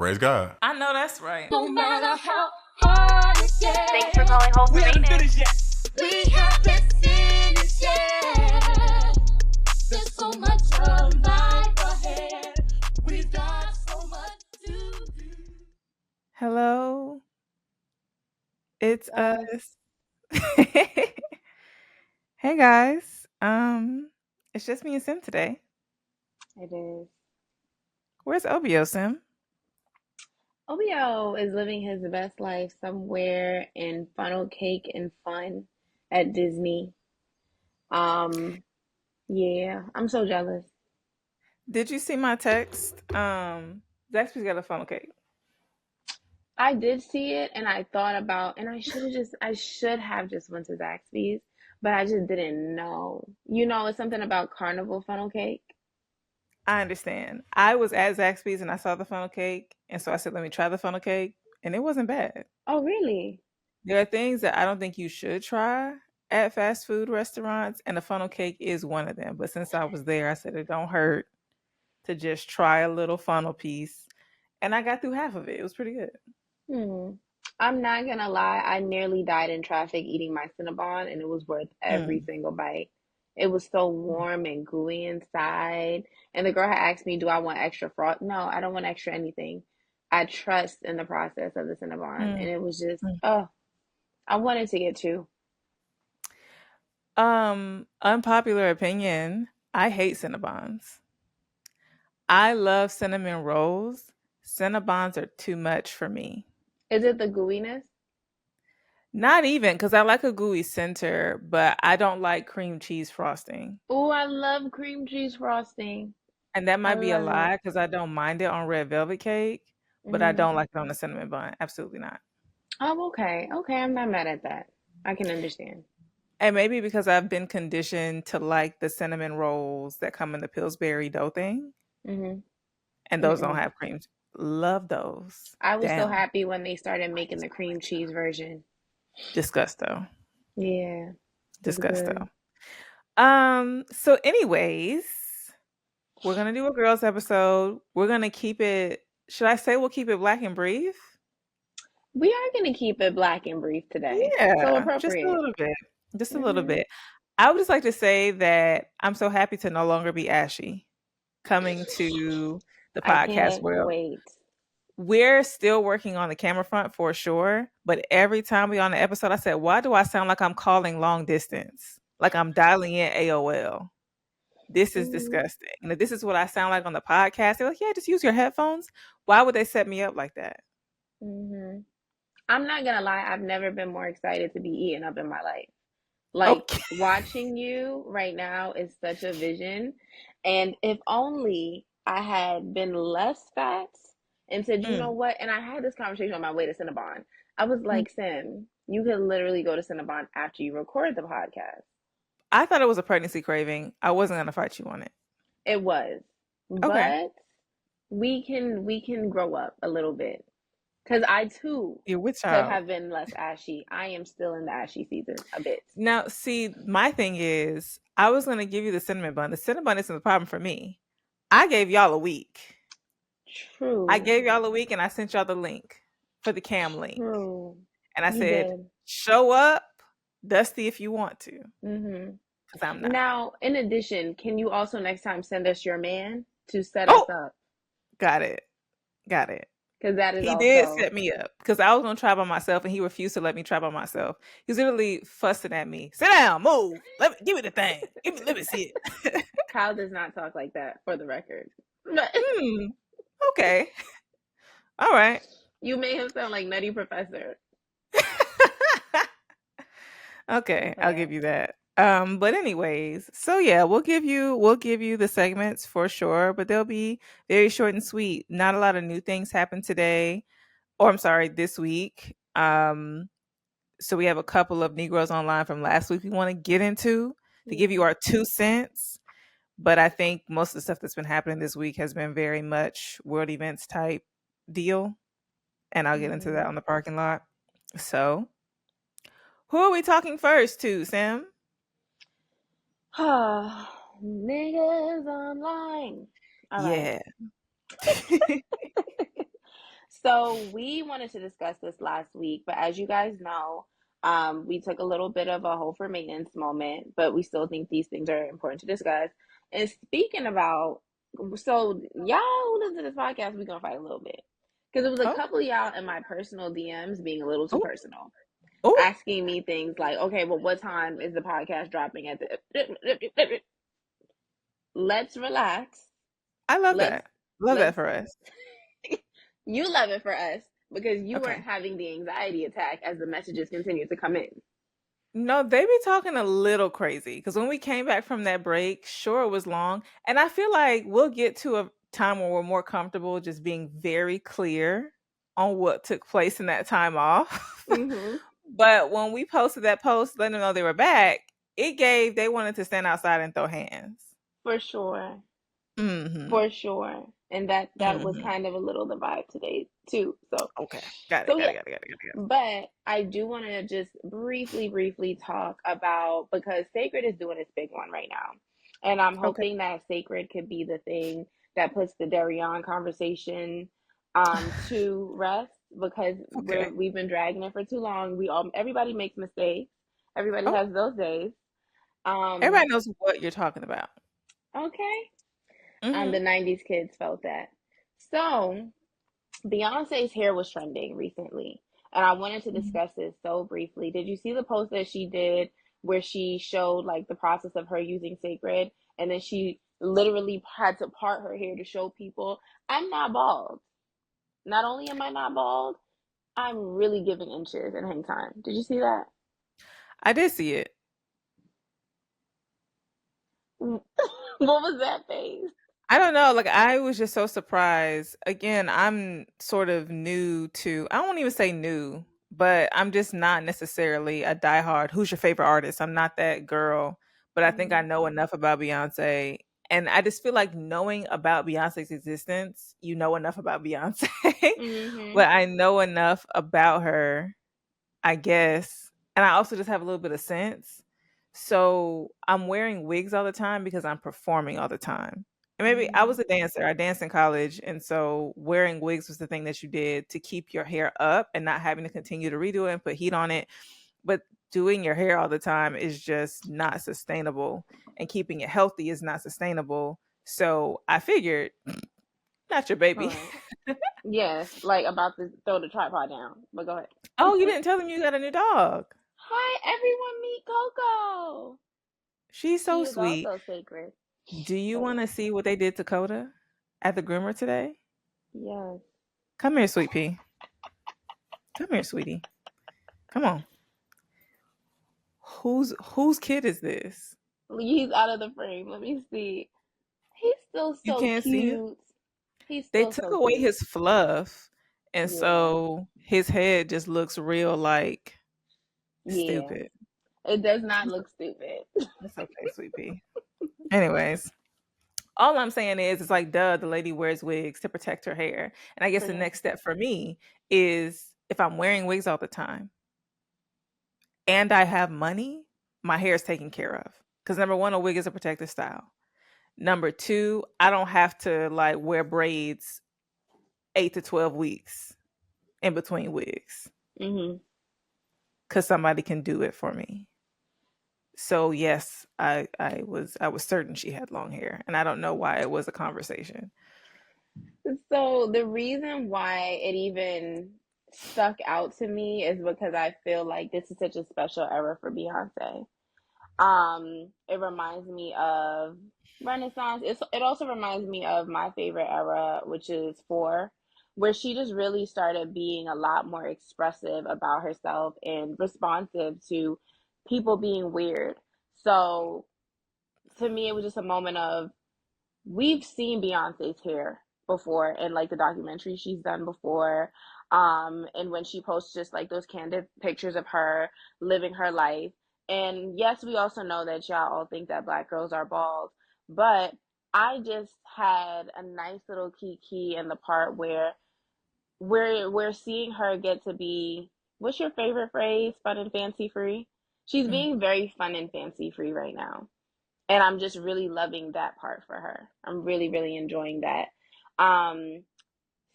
Praise God. I know that's right. No matter how hard it gets. Thanks for calling Wholesome Maintenance. We haven't finished yet. There's so much of life ahead. We've got so much to do. Hello. It's us. Hey guys. It's just me and Sim today. It is. Where's Obio, Sim? Obio is living his best life somewhere in funnel cake and fun at Disney. Yeah, I'm so jealous. Did you see my text? Zaxby's got a funnel cake. I did see it and I thought about, and I should have just went to Zaxby's, but I just didn't know. You know, it's something about carnival funnel cake. I understand. I was at Zaxby's and I saw the funnel cake, and so I said, "Let me try the funnel cake," and it wasn't bad. Oh, really? There are things that I don't think you should try at fast food restaurants, and the funnel cake is one of them. But since I was there, I said it don't hurt to just try a little funnel piece, and I got through half of it. It was pretty good. I'm not gonna lie, I nearly died in traffic eating my Cinnabon, and it was worth every Mm. single bite. It was so warm and gooey inside. And the girl had asked me, do I want extra frost? No, I don't want extra anything. I trust in the process of the Cinnabon. And Mm. it was just, Mm. oh, I wanted to get two. Unpopular opinion. I hate Cinnabons. I love cinnamon rolls. Cinnabons are too much for me. Is it the gooiness? Not even because I like a gooey center, but I don't like cream cheese frosting. Oh, I love cream cheese frosting. And that I might be a love it. lie because I don't mind it on red velvet cake, but I Hmm. don't like it on the cinnamon bun. Absolutely not. Oh, okay. Okay, I'm not mad at that. I can understand. And maybe because I've been conditioned to like the cinnamon rolls that come in the Pillsbury dough thing, Hmm. and those don't Mm-mm. have cream. Love those. I was so Damn. happy when they started making the cream cheese version. Disgusto. Yeah, it's good. Disgusto. So anyways, we're gonna do a girls episode. We're gonna keep it, should I say we'll keep it black and brief? We are going to keep it black and brief today. So Yeah, just a appropriate. little bit. Just a little Hmm. bit. I would just like to say that I'm so happy to no longer be ashy coming to the I podcast can't world. wait. We're still working on the camera front for sure, but every time we on the episode, I said, why do I sound like I'm calling long distance? Like I'm dialing in AOL. This is Hmm. disgusting. And if this is what I sound like on the podcast, they're like, yeah, just use your headphones. Why would they set me up like that? Hmm. I'm not going to lie. I've never been more excited to be eaten up in my life. Like Okay. watching you right now is such a vision. And if only I had been less fat and said, you know Mm. what? And I had this conversation on my way to Cinnabon. I was Mm. like, Sim, you could literally go to Cinnabon after you record the podcast. I thought it was a pregnancy craving. I wasn't going to fight you on it. It was. Okay. But we can grow up a little bit. Because I too You're with could child. have been less ashy. I am still in the ashy season a bit. Now, see, my thing is, I was going to give you the cinnamon bun. The cinnamon bun isn't the problem for me. I gave y'all a week. I True. gave y'all a week and I sent y'all the link for the cam link. True. And I You said, did. show up, Dusty, if you want to. Hmm. Because I'm not. Now, in addition, can you also next time send us your man to set us Oh, up? got it. Got it. Because that is He did also. set me up because I was going to try by myself and he refused to let me try by myself. He was literally fussing at me. Sit down, move. Give me the thing. Let me see it. Kyle does not talk like that, for the record. But Okay. All right. you made him sound like Nutty Professor. Okay, I'll give Okay. you that. But anyways, so yeah, we'll give you the segments for sure, but they'll be very short and sweet. Not a lot of new things happened today, or I'm sorry, this week. So we have a couple of Negroes online from last week we want to get into to give you Yeah. our 2 cents. But I think most of the stuff that's been happening this week has been very much world events type deal, and I'll get into that Hmm. on the parking lot. So, who are we talking first to, Sam? Niggas online. All right. Yeah. So we wanted to discuss this last week, but as you guys know, we took a little bit of a hold for maintenance moment, but we still think these things are important to discuss. And speaking about, so y'all who listen to this podcast, we're gonna fight a little bit because it was a Oh, couple of y'all in my personal DMs being a little too oh, personal, oh! asking me things like, okay, well, what time is the podcast dropping at the? Let's relax. I love Let's that. Love that let's for us. You love it for us because you weren't Okay. having the anxiety attack as the messages continue to come in. No, they be talking a little crazy because when we came back from that break, sure it was long, and I feel like we'll get to a time where we're more comfortable just being very clear on what took place in that time off. Mm-hmm. But when we posted that post, letting them know they were back, they wanted to stand outside and throw hands. For sure. Mm-hmm. For sure. And that was Mm-hmm. kind of a little the vibe today too. So Okay. Got it. so Got yeah. it. Got it. Got it. Got it. Got it. But I do want to just briefly talk about because Sacred is doing its big one right now. And I'm Okay. hoping that Sacred could be the thing that puts the Darion conversation to rest because Okay. we've been dragging it for too long. We all Everybody makes mistakes. Everybody Oh, has those days. Um everybody knows what you're talking about. okay. Mm-hmm. The 90s kids felt that. So Beyonce's hair was trending recently, and I wanted to Mm-hmm. discuss this so briefly. Did you see the post that she did where she showed like the process of her using Sacred, and then she literally had to part her hair to show people, I'm not bald. Not only am I not bald, I'm really giving inches and hang time. Did you see that? I did see it. What was that face? I don't know. Like I was just so surprised. Again, I'm sort of new to. I won't even say new, but I'm just not necessarily a diehard. Who's your favorite artist? I'm not that girl. But I think I Mm-hmm. know enough about Beyonce, and I just feel like knowing about Beyonce's existence, you know enough about Beyonce. Mm-hmm. But I know enough about her, I guess. And I also just have a little bit of sense. So I'm wearing wigs all the time because I'm performing all the time. And maybe I Mm-hmm. was a dancer. I danced in college. And so wearing wigs was the thing that you did to keep your hair up and not having to continue to redo it and put heat on it. But doing your hair all the time is just not sustainable. And keeping it healthy is not sustainable. So I figured, not your baby. Correct. Yes, like about to throw the tripod down. But go ahead. Oh, you didn't tell them you got a new dog. Hi, everyone. Meet Coco. She's so She is sweet. also sacred. Do you But want yeah, to see what they did to Coda at the groomer today? yes. Come here, sweet pea. Come here, sweetie. Come on. Whose kid is this? He's out of the frame. Let me see. He's still You so can't see him? cute. He's They still took so away cute. his fluff, and Yeah. so his head just looks real like Yeah. stupid. It does not look stupid. That's okay, sweet pea. Anyways, all I'm saying is, it's like, duh, the lady wears wigs to protect her hair. And I guess the Pretty. next step for me is if I'm wearing wigs all the time, and I have money, my hair is taken care of. Because number one, a wig is a protective style. Number two, I don't have to like wear braids 8 to 12 weeks in between wigs Hmm. because somebody can do it for me. So yes, I was certain she had long hair, and I don't know why it was a conversation. So the reason why it even stuck out to me is because I feel like this is such a special era for Beyonce. It reminds me of Renaissance. It also reminds me of my favorite era, which is four, where she just really started being a lot more expressive about herself and responsive to people being weird. So to me, it was just a moment of we've seen Beyonce's hair before in like the documentary she's done before. And when she posts just like those candid pictures of her living her life. And yes, we also know that y'all all think that black girls are bald, but I just had a nice little kiki in the part where we're seeing her get to be, what's your favorite phrase? Fun and fancy free. She's Mm. being very fun and fancy free right now, and I'm just really loving that part for her. I'm really enjoying that. Um,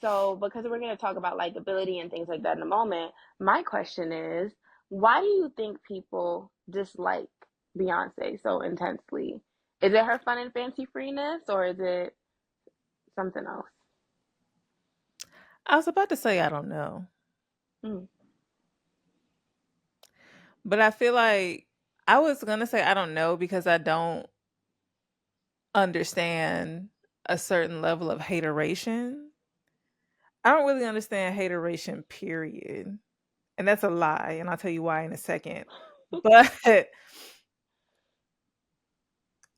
So, because we're going to talk about likability and things like that in a moment, my question is, why do you think people dislike Beyonce so intensely? Is it her fun and fancy freeness, or is it something else? I was about to say I don't know, Mm. but I feel like I was gonna say I don't know because I don't understand a certain level of hateration. I don't really understand hateration, period. And that's a lie, and I'll tell you why in a second. But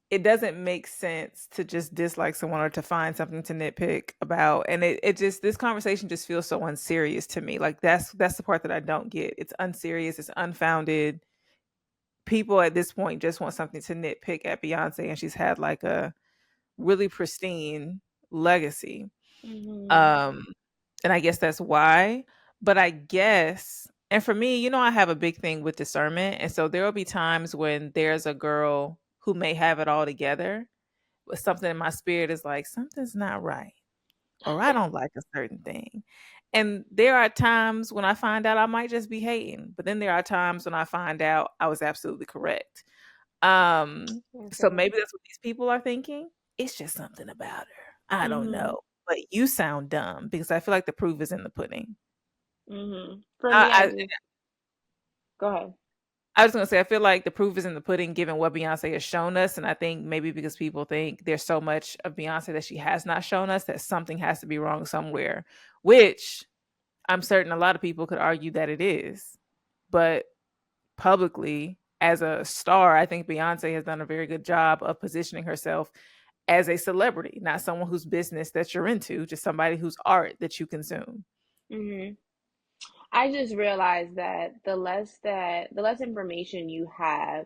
it doesn't make sense to just dislike someone or to find something to nitpick about. And it just this conversation just feels so unserious to me. Like that's the part that I don't get. It's unserious, it's unfounded. People at this point just want something to nitpick at Beyonce, and she's had like a really pristine legacy. Mm-hmm. Um, and I guess that's why. But I guess, and for me, I have a big thing with discernment. And so there will be times when there's a girl who may have it all together, but something in my spirit is like, something's not right, or I don't like a certain thing. And there are times when I find out I might just be hating, but then there are times when I find out I was absolutely correct. So Okay. maybe that's what these people are thinking. It's just something about her. I don't Mm-hmm. know. But you sound dumb because I feel like the proof is in the pudding. Mm-hmm. For me, I I just go ahead. I was gonna say I feel like the proof is in the pudding given what Beyonce has shown us. And I think maybe because people think there's so much of Beyonce that she has not shown us that something has to be wrong somewhere, which I'm certain a lot of people could argue that it is. But publicly, as a star, I think Beyonce has done a very good job of positioning herself as a celebrity, not someone whose business that you're into, just somebody whose art that you consume. Mm-hmm. I just realized that the less information you have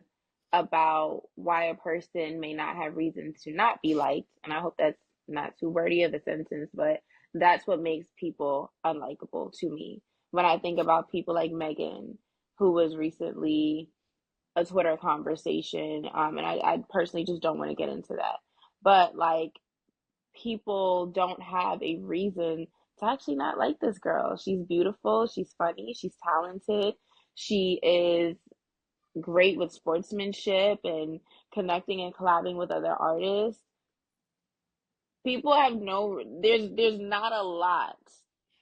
about why a person may not have reasons to not be liked, and I hope that's not too wordy of a sentence, but that's what makes people unlikable to me. When I think about people like Megan, who was recently a Twitter conversation, and I personally just don't want to get into that. But like people don't have a reason to actually not like this girl. She's beautiful, she's funny, she's talented, she is great with sportsmanship and connecting and collabing with other artists. People have no there's not a lot,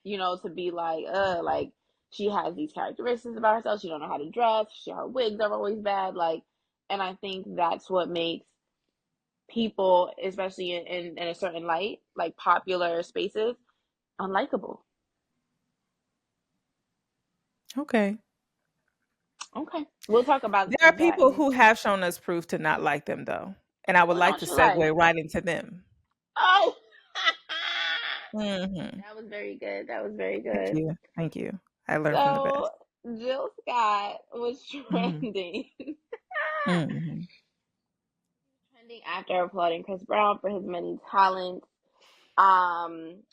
to be like she has these characteristics about herself. She don't know how to dress. Her wigs are always bad. And I think that's what makes people, especially in a certain light, like popular spaces, unlikable. Okay. Okay. We'll talk about There are that. people who have shown us proof to not like them, though. And I would Who like don't to you like? segue right into them. Oh, Hmm. that was very good. That was very Thank good. you. Thank you. I learned from the So, best. Jill Scott was Hmm. trending. Hmm. Trending after applauding Chris Brown for his many talents. Um,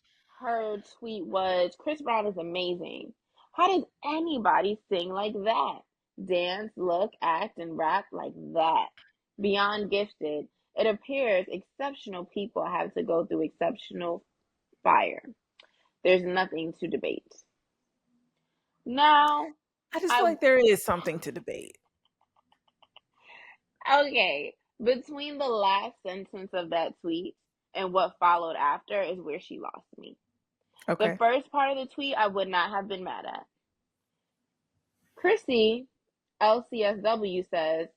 her tweet was, Chris Brown is amazing. How does anybody sing like that? Dance, look, act, and rap like that? Beyond gifted. It appears exceptional people have to go through exceptional fire. There's nothing to debate. Now, I just feel I like there is something to debate. okay, between the last sentence of that tweet and what followed after is where she lost me. The Okay. first part of the tweet I would not have been mad at. Chrissy LCSW says,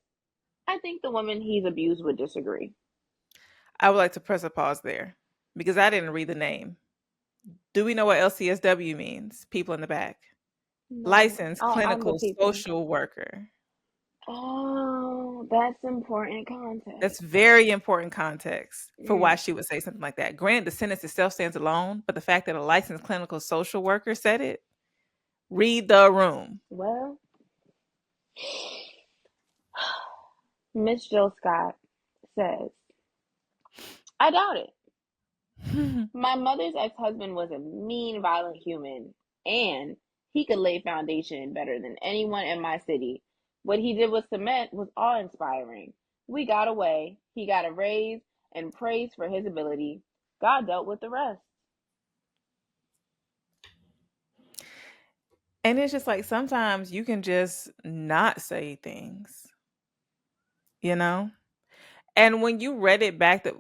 I think the woman he's abused would disagree. I would like to press a pause there because I didn't read the name. Do we know what LCSW means? People in the back. No, Licensed I'll clinical go people. social worker. Oh, that's important That's context. very important context for why Mm, she would say something like that. Granted, the sentence itself stands alone, but the fact that a licensed clinical social worker said it, read the room. well, Miss Jill Scott says, I doubt it. My mother's ex-husband was a mean, violent human, and he could lay foundation better than anyone in my city. What he did with cement was awe-inspiring. We got away. He got a raise and praise for his ability. God dealt with the rest. And it's just like sometimes you can just not say things, you know? And when you read it back, that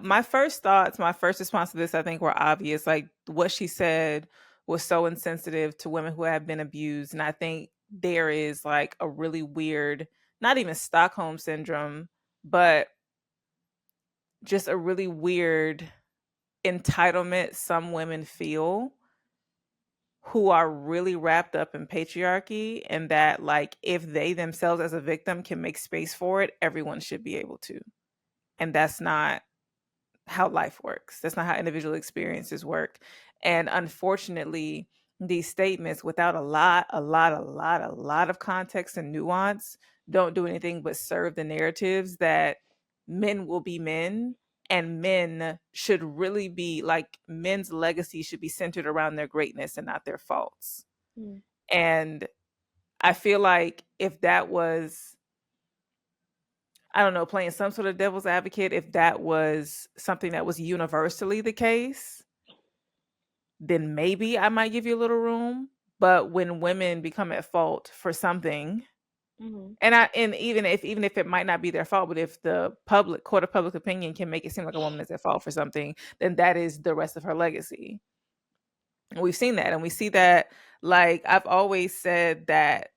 my first thoughts, my first response to this, I think, were obvious. Like what she said was so insensitive to women who have been abused, and I think there is like a really weird, not even Stockholm syndrome, but just a really weird entitlement some women feel who are really wrapped up in patriarchy, and that like if they themselves as a victim can make space for it, everyone should be able to. And that's not how life works. That's not how individual experiences work. And unfortunately, these statements without a lot of context and nuance don't do anything but serve the narratives that men will be men, and men should really be like, men's legacy should be centered around their greatness and not their faults. Mm, And I feel like if that was, I don't know, playing some sort of devil's advocate, if that was something that was universally the case, then maybe I might give you a little room. But when women become at fault for something, mm-hmm, and even if it might not be their fault, but if the public court of public opinion can make it seem like a woman is at fault for something, then that is the rest of her legacy. And we've seen that, and we see that. Like I've always said that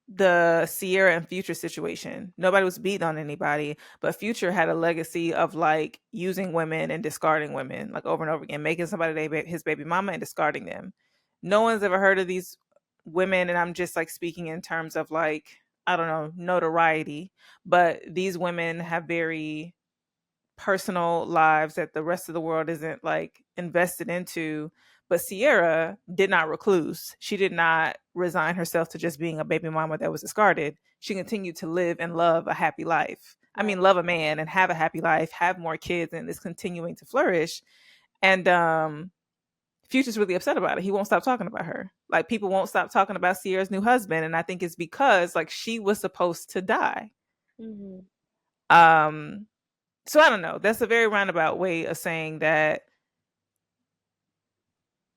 the Sierra and Future situation, nobody was beating on anybody, but Future had a legacy of like using women and discarding women like over and over again, making somebody his baby mama and discarding them. No one's ever heard of these women, and I'm just like speaking in terms of like, I don't know, notoriety, but these women have very personal lives that the rest of the world isn't like invested into. But Sierra did not recluse. She did not resign herself to just being a baby mama that was discarded. She continued to live and love a happy life. I mean, right. love a man and have a happy life, have more kids, and is continuing to flourish. And Future's really upset about it. He won't stop talking about her. Like people won't stop talking about Sierra's new husband, and I think it's because like she was supposed to die. Mm-hmm. Um, so I don't know. That's a very roundabout way of saying that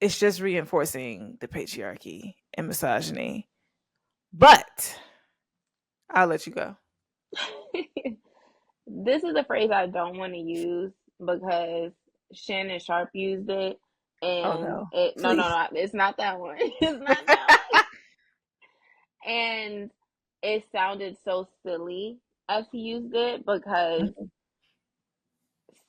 it's just reinforcing the patriarchy and misogyny. But I'll let you go. This is a phrase I don't want to use because Shannon Sharp used it, Oh and no, it no no please. no it's not that one. It's not that one. And it sounded so silly as he used it because Mhm.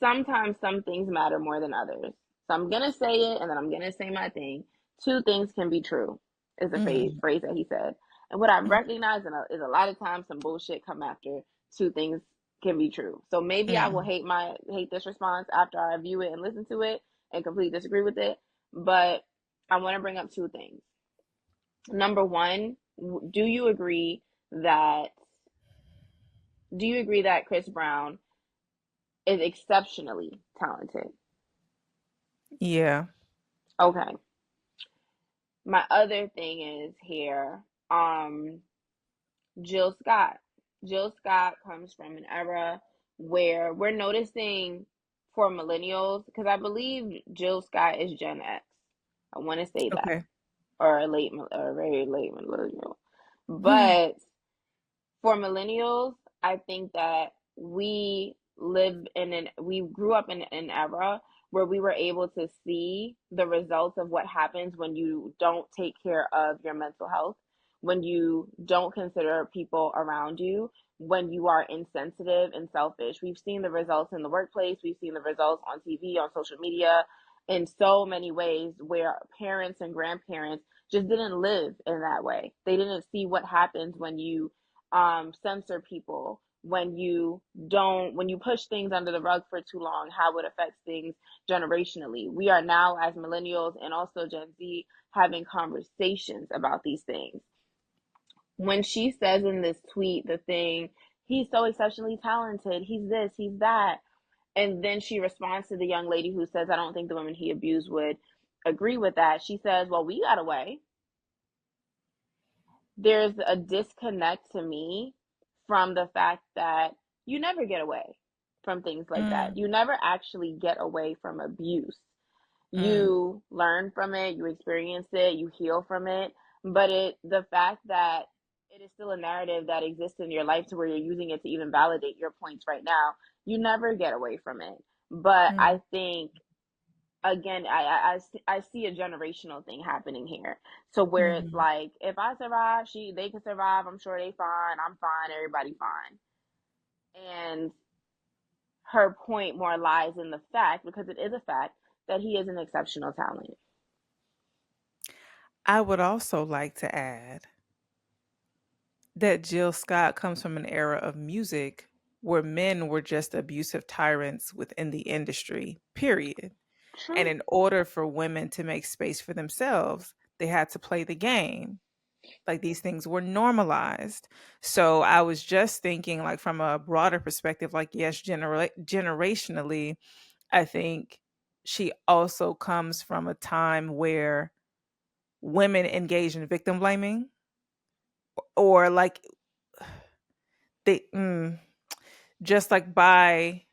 sometimes some things matter more than others. So I'm gonna say it, and then I'm gonna say my thing. Two things can be true is the Mhm. phrase that he said. And what I've Mhm. recognized is a lot of times some bullshit come after two things can be true. So maybe I will Mhm. hate this response after I view it and listen to it and completely disagree with it. But I want to bring up two things. Number one, do you agree that Chris Brown is exceptionally talented? Yeah. Okay. My other thing is here, Jill Scott. Jill Scott comes from an era where we're noticing for millennials, because I believe Jill Scott is Gen X. I want to say that, Okay. or a or very late millennial. But for millennials, I think that we grew up in an era where we were able to see the results of what happens when you don't take care of your mental health, when you don't consider people around you, when you are insensitive and selfish. We've seen the results in the workplace, we've seen the results on TV, on social media, in so many ways where parents and grandparents just didn't live in that way. They didn't see what happens when you censor people, when you push things under the rug for too long, how it affects things generationally. We are now, as millennials and also Gen Z, having conversations about these things. When she says in this tweet the thing, he's so exceptionally talented, he's this, he's that, and then she responds to the young lady who says, I don't think the women he abused would agree with that. She says, well, we got away. There's a disconnect to me from the fact that you never get away from things like that. Mm. You never actually get away from abuse. Mm, You learn from it, you experience it, you heal from it. But the fact that it is still a narrative that exists in your life to where you're using it to even validate your points right now, you never get away from it. But I mm, think again, I see a generational thing happening here. So where it's mhm. like, if I survive, they can survive. I'm sure they fine. I'm fine. Everybody fine. And her point more lies in the fact, because it is a fact, that he is an exceptional talent. I would also like to add that Jill Scott comes from an era of music where men were just abusive tyrants within the industry, period. And True. in order for women to make space for themselves, they had to play the game. Like these things were normalized. So I was just thinking, like, from a broader perspective, like, yes, generationally, I think she also comes from a time where women engage in victim blaming or like they just like by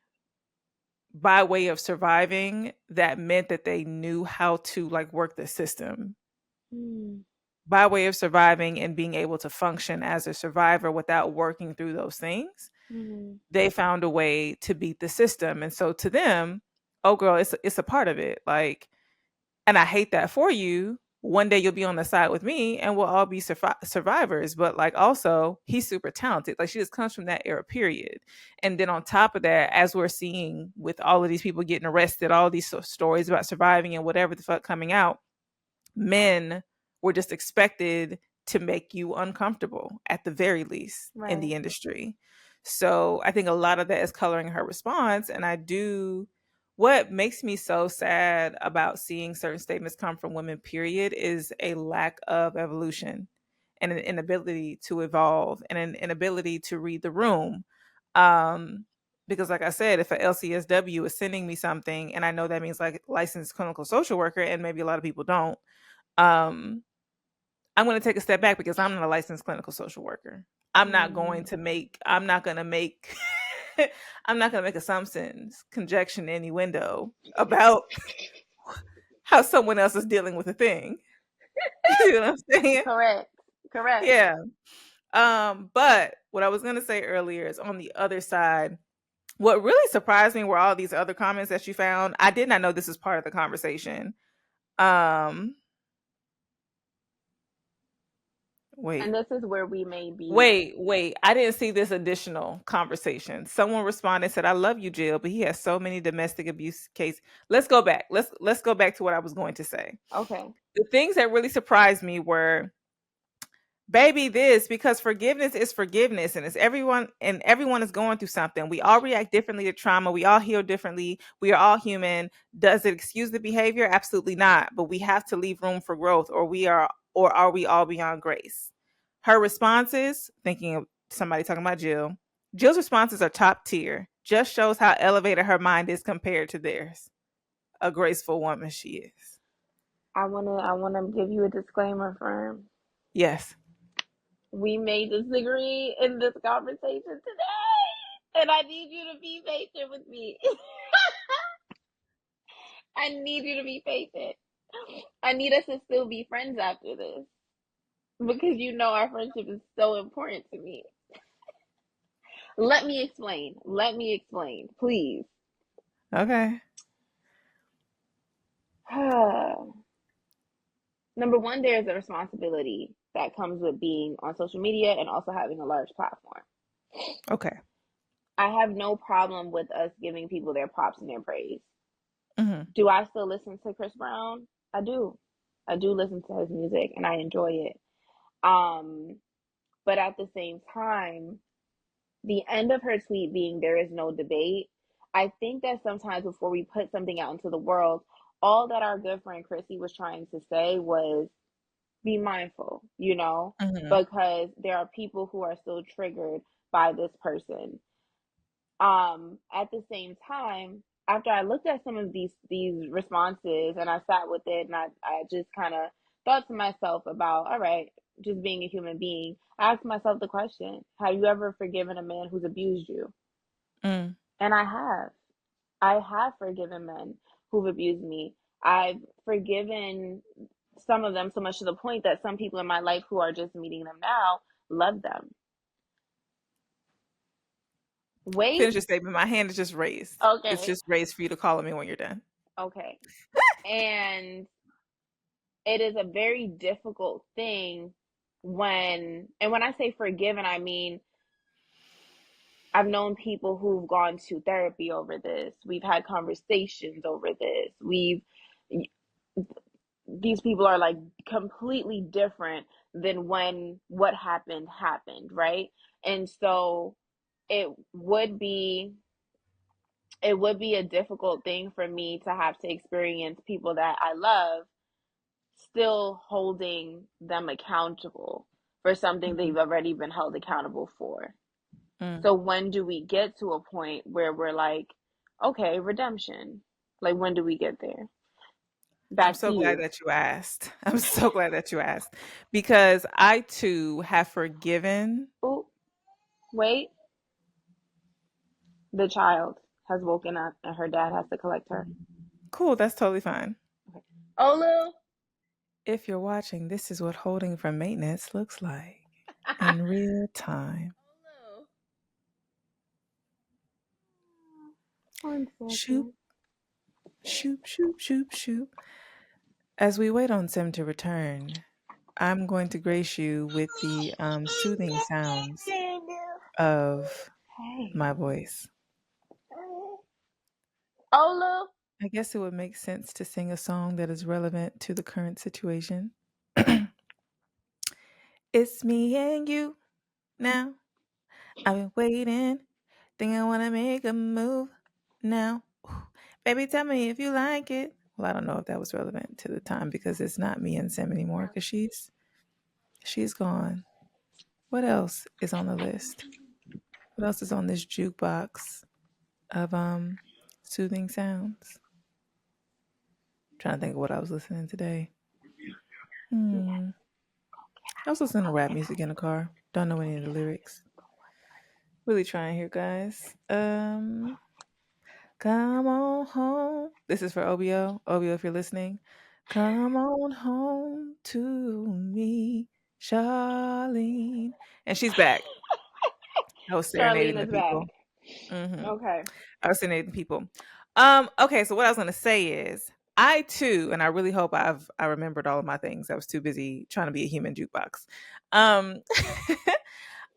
way of surviving that meant that they knew how to like work the system Mm, by way of surviving and being able to function as a survivor without working through those things. mm, They found a way to beat the system, and so to them, oh girl, it's a part of it. Like, and I hate that for you. One day you'll be on the side with me and we'll all be survivors. But like, also, he's super talented. Like, she just comes from that era, period. And then on top of that, as we're seeing with all of these people getting arrested, all these stories about surviving and whatever the fuck coming out, men were just expected to make you uncomfortable at the very least in right. the industry. So I think a lot of that is coloring her response. And I do, what makes me so sad about seeing certain statements come from women, period, is a lack of evolution and an inability to evolve and an inability to read the room. Um, because like I said, if a LCSW is sending me something and I know that means like licensed clinical social worker, and maybe a lot of people don't, um, I'm going to take a step back because I'm not a licensed clinical social worker. I'm not going Mm. to make, I'm not going to make, I'm not going to make assumptions, conjecture, innuendo about how someone else is dealing with a thing. You know what I'm saying? Correct. Correct. Yeah. But what I was going to say earlier is on the other side, what really surprised me were all these other comments that you found. I did not know this was part of the conversation. Um, And wait. this is where we may be. Wait. I didn't see this additional conversation. Someone responded said, "I love you, Jill, but he has so many domestic abuse cases." Let's go back. Let's go back to what I was going to say. Okay. The things that really surprised me were, baby, this, because forgiveness is forgiveness, and everyone is going through something. We all react differently to trauma. We all heal differently. We are all human. Does it excuse the behavior? Absolutely not. But we have to leave room for growth, or are we all beyond grace? Her responses, thinking of somebody talking about Jill, Jill's responses are top tier. Just shows how elevated her mind is compared to theirs. A graceful woman she is. I wanna give you a disclaimer, firm. Yes. We may disagree in this conversation today, and I need you to be patient with me. I need you to be patient. I need us to still be friends after this, because you know our friendship is so important to me. Let me explain. Let me explain, please. Okay. Number one, there's a responsibility that comes with being on social media and also having a large platform. Okay. I have no problem with us giving people their props and their praise. Hmm. Do I still listen to Chris Brown? I do. I do listen to his music and I enjoy it. Um, but at the same time, the end of her tweet being there is no debate, I think that sometimes before we put something out into the world, all that our good friend Chrissy was trying to say was be mindful, Hmm. because there are people who are still triggered by this person. At the same time, after I looked at some of these responses and I sat with it and I just kind of thought to myself about, all right, just being a human being, I asked myself the question, have you ever forgiven a man who's abused you? Mm. And I have. I have forgiven men who've abused me. I've forgiven some of them so much to the point that some people in my life who are just meeting them now love them. Finish your Wait. statement. My hand is just raised. It's Okay. just raised for you to call on me when you're done. Okay. And it is a very difficult thing when I say forgiven, I mean I've known people who've gone to therapy over this. We've had conversations over this. We've These people are like completely different than when what happened, right? And so it would be it would be a difficult thing for me to have to experience people that I love still holding them accountable for something Mhm. they've already been held accountable for. Mm. So when do we get to a point where we're like, okay, redemption? Like when do we get there? I'm Back to so glad you. that you asked. I'm so glad that you asked because I too have forgiven. Oh, wait. The child has woken up and her dad has to collect her. Cool, that's totally fine. Okay. Olu. If you're watching, this is what holding for maintenance looks like in real time. Olu. One Shoop, second. shoop, shoop, shoop, shoop. As we wait on Sim to return, I'm going to grace you with the soothing sounds of Hey. my voice. Olu. I guess it would make sense to sing a song that is relevant to the current situation. It's me and you now. I've been waiting. Think I want to make a move now. Baby, tell me if you like it. Well, I don't know if that was relevant to the time because it's not me and Sim anymore because she's gone. What else is on the list? What else is on this jukebox of soothing sounds? Trying to think of what I was listening today. Hmm. I was listening to rap music in the car. Don't know any of the lyrics. Really trying here, guys. Come on home. This is for Obio. Obio, if you're listening, come on home to me, Charlene. And she's back. I was serenading Charlene the is back. people. Hmm. Okay. I was serenading people. Okay, so what I was gonna say is I too, and I really hope I remembered all of my things. I was too busy trying to be a human jukebox. Um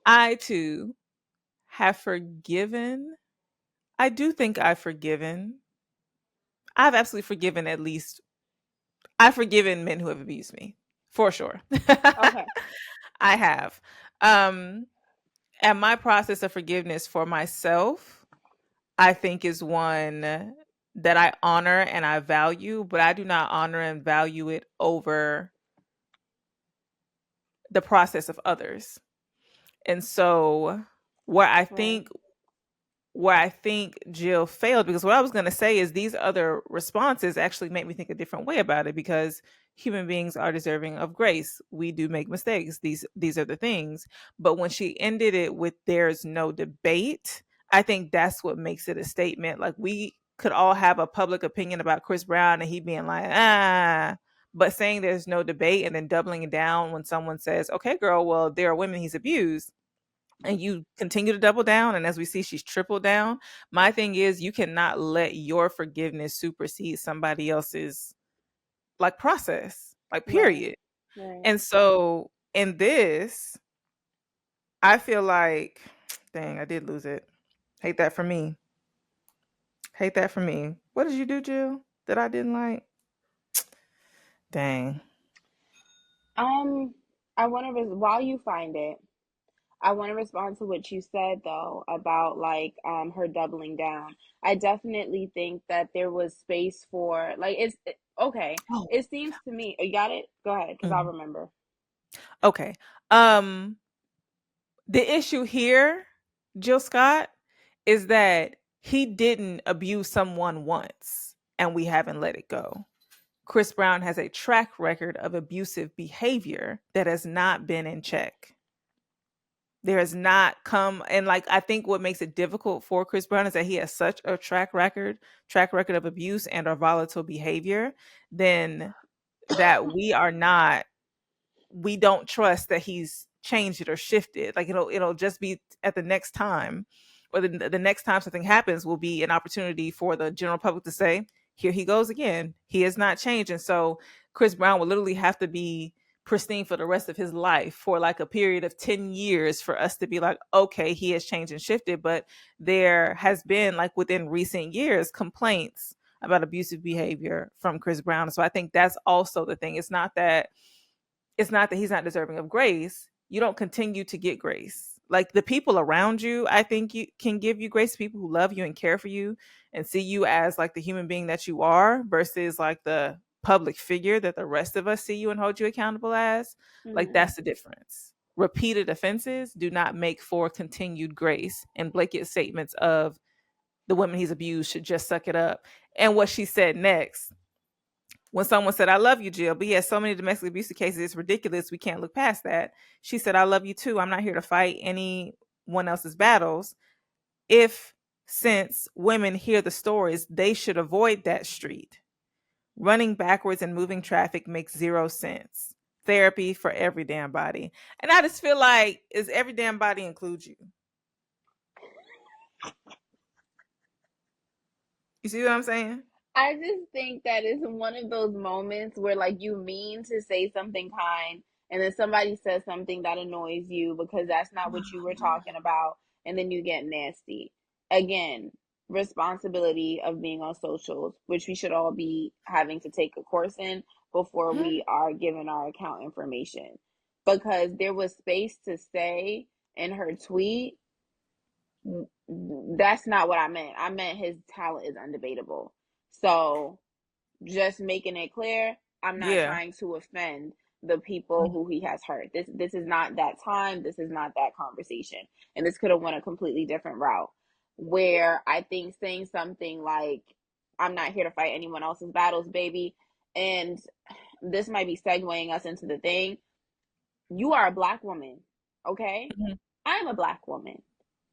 I too have forgiven. I do think I've forgiven. I've absolutely forgiven at least I've forgiven men who have abused me, for sure. Okay. I have. Um, and my process of forgiveness for myself, I think, is one that I honor and I value, but I do not honor and value it over the process of others. And so, where I Right. think where I think Jill failed because what I was going to say is these other responses actually make me think a different way about it because human beings are deserving of grace. We do make mistakes. These are the things. But when she ended it with there's no debate, I think that's what makes it a statement. Like we could all have a public opinion about Chris Brown and he being like, but saying there's no debate and then doubling it down when someone says, okay, girl, well, there are women he's abused and you continue to double down and as we see she's tripled down. My thing is you cannot let your forgiveness supersede somebody else's like process, like Right. period. Right. And so in this I feel like dang, I did lose it. Hate that for me. Hate that for me. What did you do, Jill, that I didn't like? Dang. Um, I want to while you find it, I want to respond to what you said though about like her doubling down. I definitely think that there was space for like okay. Oh. It seems to me. You got it? Go ahead, because I'll Mhm. remember. Okay. um the issue here, Jill Scott, is that he didn't abuse someone once and we haven't let it go. Chris Brown has a track record of abusive behavior that has not been in check. There has not come, and like I think what makes it difficult for Chris Brown is that he has such a track record of abuse and or volatile behavior, then that we don't trust that he's changed it or shifted. Like it'll just be at the next time, or the next time something happens will be an opportunity for the general public to say, here he goes again. He has not changed. And so Chris Brown will literally have to be pristine for the rest of his life for like a period of 10 years for us to be like, okay, he has changed and shifted. But there has been, like within recent years, complaints about abusive behavior from Chris Brown. So I think that's also the thing. It's not that he's not deserving of grace. You don't continue to get grace. Like the people around you, I think you can give you grace. People who love you and care for you and see you as like the human being that you are versus like the public figure that the rest of us see you and hold you accountable as. Like Mm-hmm. that's the difference. Repeated offenses do not make for continued grace, and blanket statements of the women he's abused should just suck it up. And what she said next, when someone said, I love you, Jill, but he has so many domestic abuse cases, it's ridiculous. We can't look past that. She said, I love you too. I'm not here to fight anyone else's battles. If, since women hear the stories, they should avoid that street. Running backwards and moving traffic makes zero sense. Therapy for every damn body. And I just feel like, is every damn body include you? You see what I'm saying? I just think that it's one of those moments where like you mean to say something kind and then somebody says something that annoys you because that's not what you were talking about and then you get nasty. Again, responsibility of being on socials, which we should all be having to take a course in before we are given our account information. Because there was space to say in her tweet, that's not what I meant. I meant his talent is undebatable. So just making it clear, I'm not Yeah. trying to offend the people who he has hurt. This is not that time. This is not that conversation. And this could have went a completely different route. Where I think saying something like, I'm not here to fight anyone else's battles, baby. And this might be segueing us into the thing. You are a black woman, okay? Mm-hmm. I'm a black woman.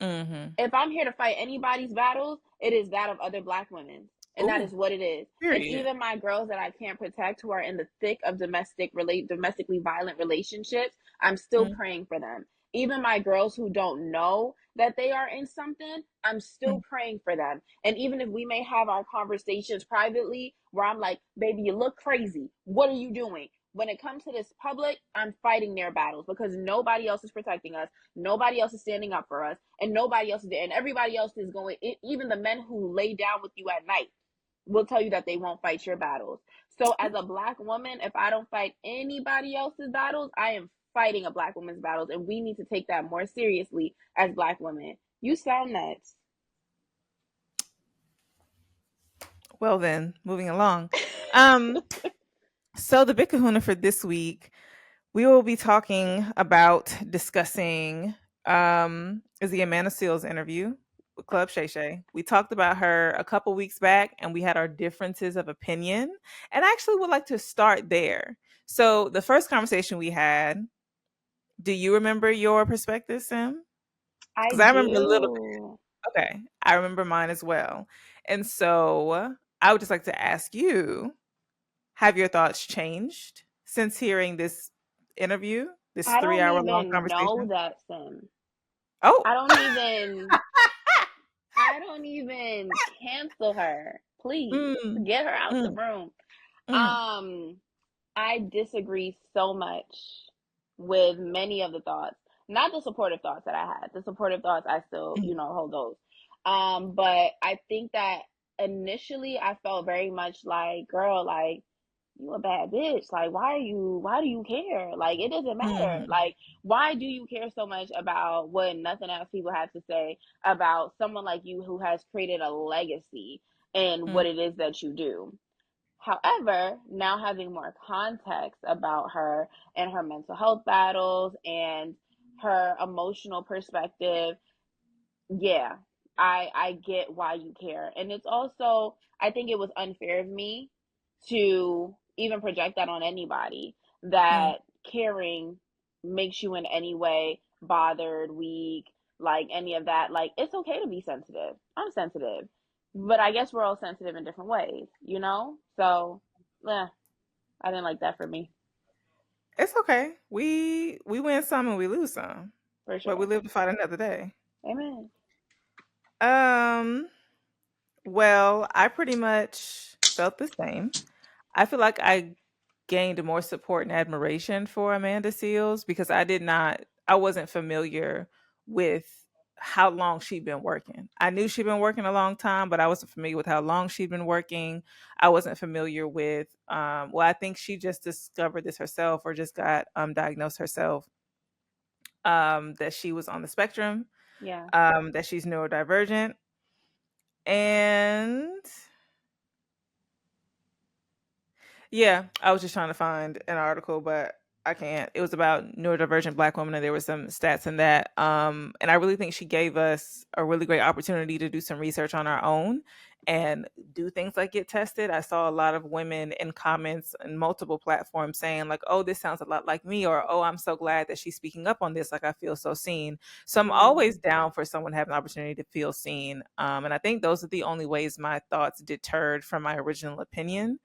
Mm-hmm. If I'm here to fight anybody's battles, it is that of other black women. And that Ooh, is what it is. And period. even my girls that I can't protect who are in the thick of domestically violent relationships, I'm still Mm-hmm. praying for them. Even my girls who don't know that they are in something, I'm still praying for them. And even if we may have our conversations privately where I'm like, baby, you look crazy. What are you doing? When it comes to this public, I'm fighting their battles because nobody else is protecting us. Nobody else is standing up for us, and nobody else is there. And everybody else is going, even the men who lay down with you at night will tell you that they won't fight your battles. So, as a black woman, if I don't fight anybody else's battles, I am fighting a black woman's battles. And we need to take that more seriously as black women. You sound nuts. Well then, moving along. Um, so the big kahuna for this week, we will be talking about discussing is the Amanda Seals interview with Club Shay Shay. We talked about her a couple weeks back and we had our differences of opinion. And I actually would like to start there. So the first conversation we had, do you remember your perspective, Sim? I Because I remember a little bit. do. Okay. I remember mine as well. And so I would just like to ask you, have your thoughts changed since hearing this interview, this I don't 3 hour long even know conversation? that, Sim. Oh. I don't even. I don't even cancel her. Please Mm, get her out the mm, room. mm, Um, I disagree so much with many of the thoughts. Not the supportive thoughts that I had. The supportive thoughts I still, mm, hold those. But I think that initially I felt very much like, girl, like you a bad bitch. Like why do you care? Like it doesn't matter. mm, Like why do you care so much about what nothing else people have to say about someone like you who has created a legacy in mm, what it is that you do? However, now having more context about her and her mental health battles and her emotional perspective, yeah, I get why you care. And it's also, I think it was unfair of me to even project that on anybody, mm, that caring makes you in any way bothered, weak, like any of that. Like it's okay to be sensitive. I'm sensitive, but I guess we're all sensitive in different ways, you know. So, yeah, I didn't like that for me, It's okay. We win some and we lose some, for but we sure. live to fight another day. Amen. Um, well, I pretty much felt the same. I feel like I gained more support and admiration for Amanda Seals because I wasn't familiar with how long she'd been working. I knew she'd been working a long time, but I wasn't familiar with how long she'd been working. I wasn't familiar with, well, I think she just discovered this herself or just got diagnosed herself, that she was on the spectrum, Yeah. that she's neurodivergent. And yeah, I was just trying to find an article, but I can't. It was about neurodivergent Black women, and there were some stats in that. And I really think she gave us a really great opportunity to do some research on our own and do things like get tested. I saw a lot of women in comments and multiple platforms saying like, "Oh, this sounds a lot like me," or "Oh, I'm so glad that she's speaking up on this. Like, I feel so seen." So I'm Mm. always down for someone having an opportunity to feel seen. And I think those are the only ways my thoughts deterred from my original opinion.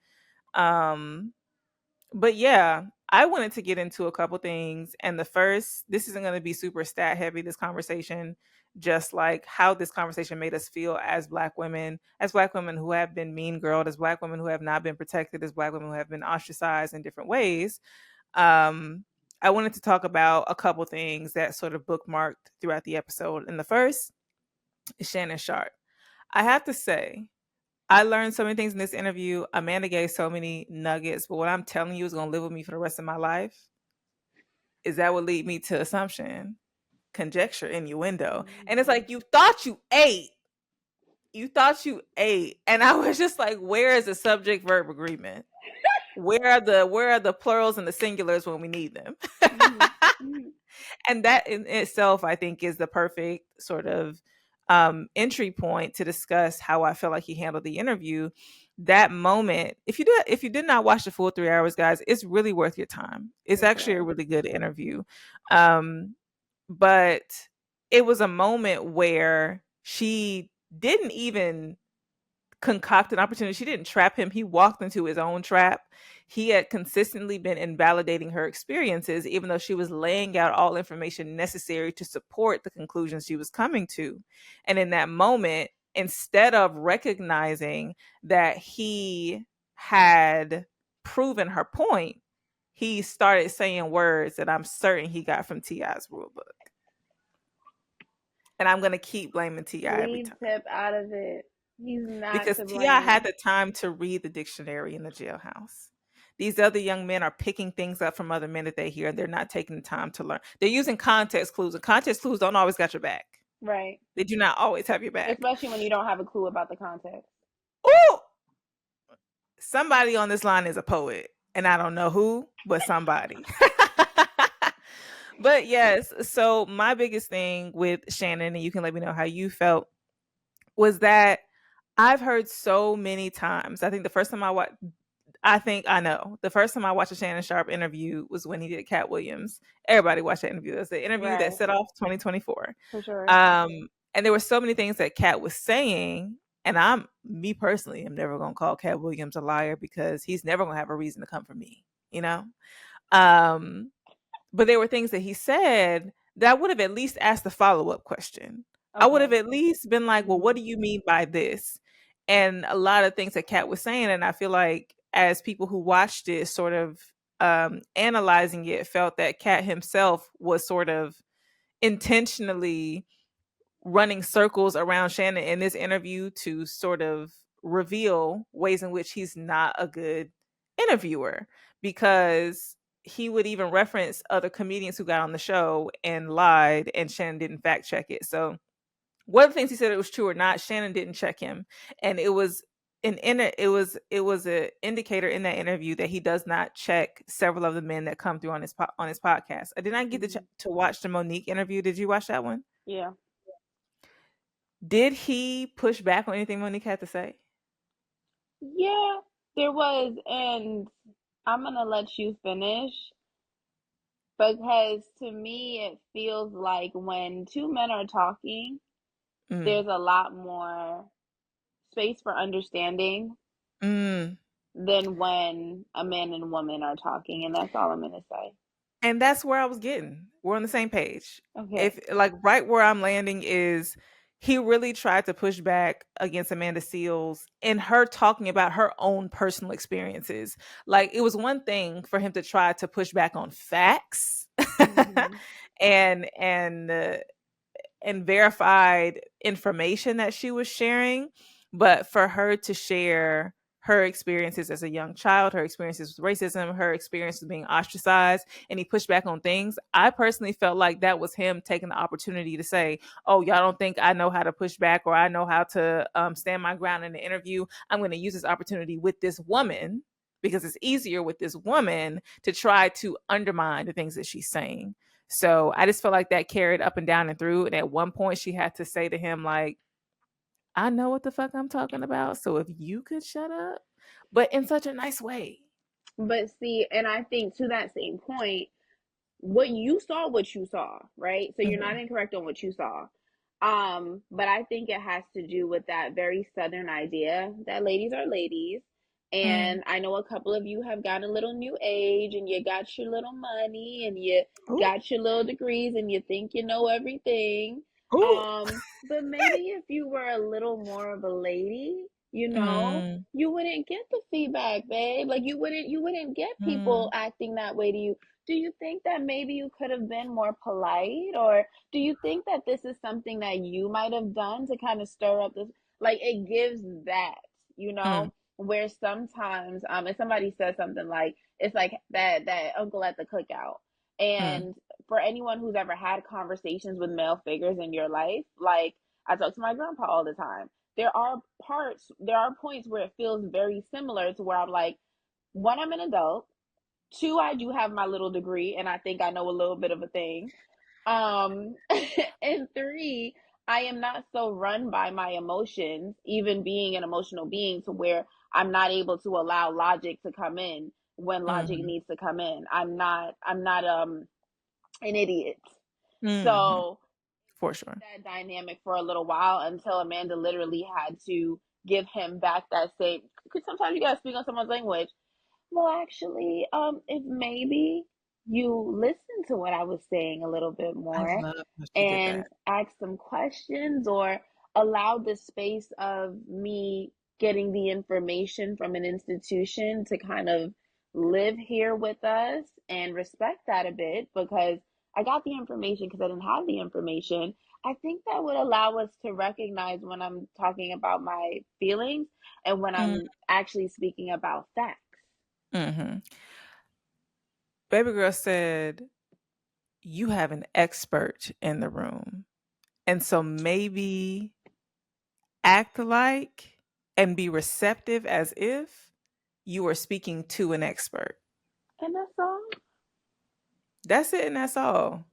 Um, but yeah, I wanted to get into a couple things. And the first, this isn't going to be super stat heavy, this conversation, just like how this conversation made us feel as Black women who have been mean girled, as Black women who have not been protected, as Black women who have been ostracized in different ways. Um, I wanted to talk about a couple things that sort of bookmarked throughout the episode. And the first is Shannon Sharp. I have to say, I learned so many things in this interview. Amanda gave so many nuggets, but what I'm telling you is going to live with me for the rest of my life is that would lead me to assumption, conjecture, innuendo. And it's like, Mm. you thought you ate. And I was just like, where is the subject verb agreement? Where are the plurals and the singulars when we need them? Mm. Mm. And that in itself, I think, is the perfect sort of entry point to discuss how I feel like he handled the interview. That moment, if you did not watch the full 3 hours, guys, it's really worth your time. It's For actually a sure. really good interview. Um, but it was a moment where she didn't even concoct an opportunity. She didn't trap him. He walked into his own trap. He had consistently been invalidating her experiences, even though she was laying out all information necessary to support the conclusions she was coming to. And in that moment, instead of recognizing that he had proven her point, he started saying words that I'm certain he got from T.I.'s rule book. And I'm going to keep blaming T.I. every Leave time Tip out of it. He's not because to T.I. had blame. the time to read the dictionary in the jailhouse. These other young men are picking things up from other men that they hear, and they're not taking the time to learn. They're using context clues, and context clues don't always got your back. Right. They do not always have your back. Especially when you don't have a clue about the context. Ooh, somebody on this line is a poet, and I don't know who, but somebody. But yes, so my biggest thing with Shannon, and you can let me know how you felt, was that I've heard so many times. I think I know. The first time I watched a Shannon Sharp interview was when he did Cat Williams. Everybody watched that interview. It was the interview that Right. set off 2024. For sure. Um, and there were so many things that Cat was saying, and me personally, am never gonna call Cat Williams a liar because he's never gonna have a reason to come for me, you know. Um, but there were things that he said that I would have at least asked the follow-up question. I would have Okay. at least been like, "Well, what Hmm. do you mean by this?" And a lot of things that Kat was saying, and I feel like as people who watched it sort of analyzing it, felt that Kat himself was sort of intentionally running circles around Shannon in this interview to sort of reveal ways in which he's not a good interviewer because he would even reference other comedians who got on the show and lied and Shannon didn't fact check it. So one of the things he said it was true or not, Shannon didn't check him. And it was an indicator in that interview that he does not check several of the men that come through on his podcast. I did not get Hmm. to watch the Monique interview. Did you watch that one? Yeah. Did he push back on anything Monique had to say? Yeah, there was, and I'm gonna let you finish. Because to me, it feels like when two men are talking, Mm. there's a lot more space for understanding Mm. than when a man and woman are talking. And that's all I'm going to say. And that's where I was getting. We're on the same page. If Okay. like right where I'm landing is he really tried to push back against Amanda Seals and her talking about her own personal experiences. Like it was one thing for him to try to push back on facts Hmm. and and verified information that she was sharing, but for her to share her experiences as a young child, her experiences with racism, her experiences being ostracized, and he pushed back on things. I personally felt like that was him taking the opportunity to say, "Oh, y'all don't think I know how to push back or I know how to stand my ground in the interview? I'm going to use this opportunity with this woman." Because it's easier with this woman to try to undermine the things that she's saying. So I just felt like that carried up and down and through. And at one point, she had to say to him, like, I know what the fuck I'm talking about. So if you could shut up, but in such a nice way. But see, and I think to that same point, what you saw, right? So you're not Hmm. incorrect on what you saw. But I think it has to do with that very southern idea that ladies are ladies. Mm. And I know a couple of you have got a little new age and you got your little money and you Ooh, got your little degrees and you think you know everything. ooh. But maybe if you were a little more of a lady, Mm, you wouldn't get the feedback, babe. Like you wouldn't get people mm, acting that way to you. Do you think that maybe you could have been more polite? Or do you think that this is something that you might have done to kind of stir up this? Like it gives that, mm, where sometimes if somebody says something like it's like that uncle at the cookout. mm, And for anyone who's ever had conversations with male figures in your life, like I talk to my grandpa all the time. There are points where it feels very similar to where I'm like, one, I'm an adult. Two, I do have my little degree and I think I know a little bit of a thing. Um, and three, I am not so run by my emotions, even being an emotional being, to where I'm not able to allow logic to come in when logic mm, needs to come in. I'm not an idiot. mm. So For sure. that dynamic for a little while until Amanda literally had to give him back that same, because sometimes you gotta speak on someone's language. Well, actually, if maybe you listen to what I was saying a little bit I more love how she did and that. ask some questions or allow the space of me getting the information from an institution to kind of live here with us and respect that a bit because I got the information because I didn't have the information. I think that would allow us to recognize when I'm talking about my feelings and when Mm, I'm actually speaking about facts. hmm. Baby girl said, you have an expert in the room. And so maybe act like and be receptive as if you are speaking to an expert. And that's all. That's it and that's all.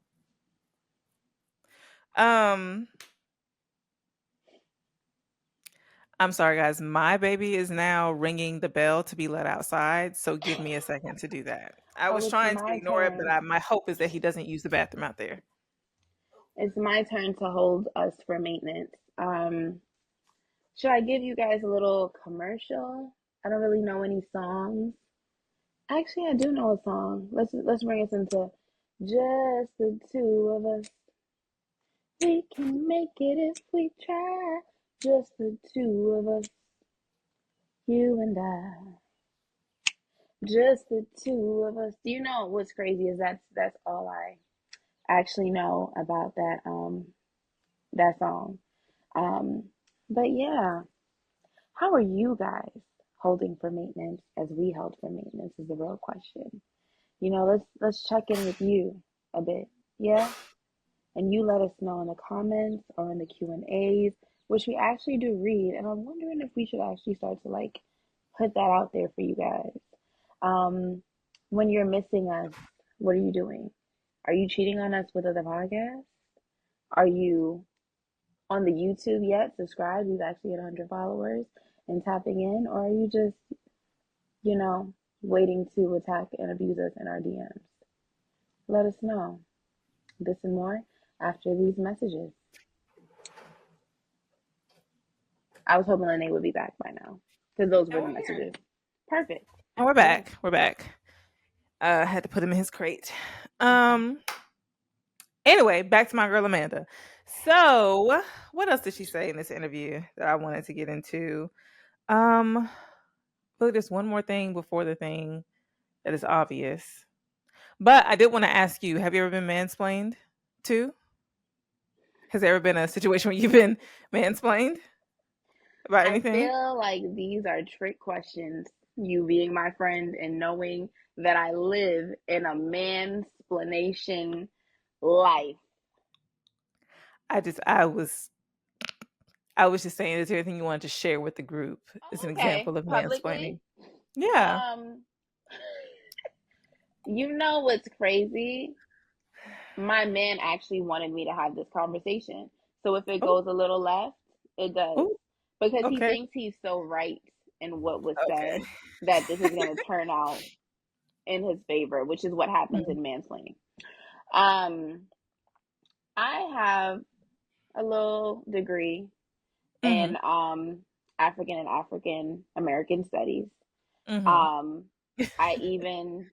Um I'm sorry guys, my baby is now ringing the bell to be let outside, so give me a second to do that. I Oh, was it's trying to my ignore it, but turn. my hope is that he doesn't use the bathroom out there. It's my turn to hold us for maintenance. Should I give you guys a little commercial? I don't really know any songs. Actually, I do know a song. Let's bring us into just the two of us. We can make it if we try. Just the two of us, you and I. Just the two of us. Do you know what's crazy is that's all I actually know about that song. Um, but yeah, how are you guys holding for maintenance as we held for maintenance is the real question. Let's check in with you a bit. Yeah? And you let us know in the comments or in the Q&As, which we actually do read, and I'm wondering if we should actually start to like put that out there for you guys. Um, when you're missing us, what are you doing? Are you cheating on us with other podcasts? Are you on the YouTube yet? Subscribe. We've actually hit 100 followers and tapping in, or are you just, you know, waiting to attack and abuse us in our DMs? Let us know this and more after these messages. I was hoping Lynae would be back by now because those were And the we're here. messages. Perfect. And we're Yes. back. We're back. I had to put him in his crate. Um. Anyway, back to my girl Amanda. So, what else did she say in this interview that I wanted to get into? Um, but there's one more thing before the thing that is obvious. But I did want to ask you: have you ever been mansplained to? Has there ever been a situation where you've been mansplained about I anything? feel like these are trick questions. You being my friend and knowing that I live in a mansplanation life. I was just saying, is there anything you wanted to share with the group as an Oh, okay. example of Publicly. mansplaining? Yeah. Um, you know what's crazy? My man actually wanted me to have this conversation. So if it Oh, goes a little left, it does. oh, Because he okay. thinks he's so right in what was Okay. said that this is going to turn out in his favor, which is what happens Mm, in mansplaining. Um, I have a little degree in mhm, African and African American studies. mhm, Um, I even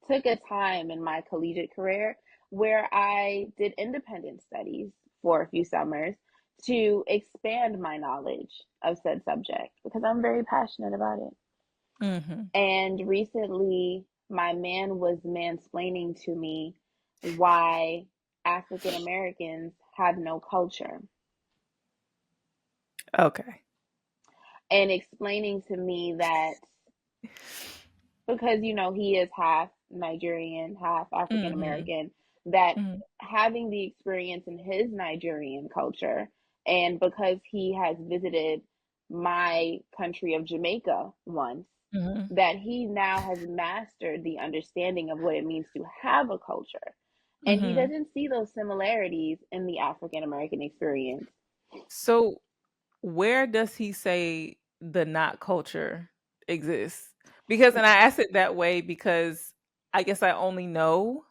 took a time in my collegiate career where I did independent studies for a few summers to expand my knowledge of said subject because I'm very passionate about it. mhm. And recently, my man was mansplaining to me why African Americans have no culture Okay. and explaining to me that because he is half Nigerian, half African Mhm, American, that mhm, having the experience in his Nigerian culture, and because he has visited my country of Jamaica once, mhm, that he now has mastered the understanding of what it means to have a culture. And he mhm. doesn't see those similarities in the African American experience. So, where does he say the not culture exists? Because, and I ask it that way because I guess I only know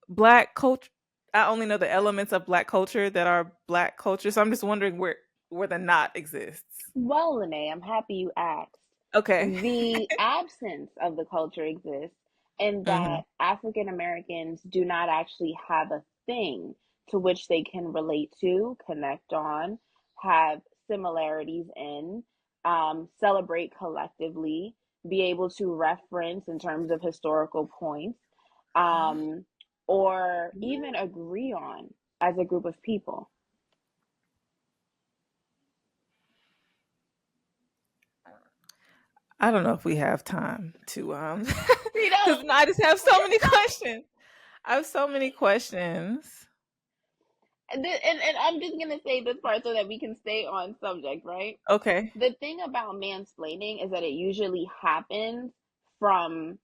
black culture. I only know the elements of black culture that are black culture. So I'm just wondering where the not exists. Well, Lynae, I'm happy you asked. Okay. The absence of the culture exists in Mhm. that African Americans do not actually have a thing to which they can relate to, connect on, have similarities in, celebrate collectively, be able to reference in terms of historical points, um, or even agree on as a group of people. I don't know if we have time to We don't. because I just have We so many questions. I have so many questions. and I'm just gonna say this part so that we can stay on subject, right? Okay. The thing about mansplaining is that it usually happens from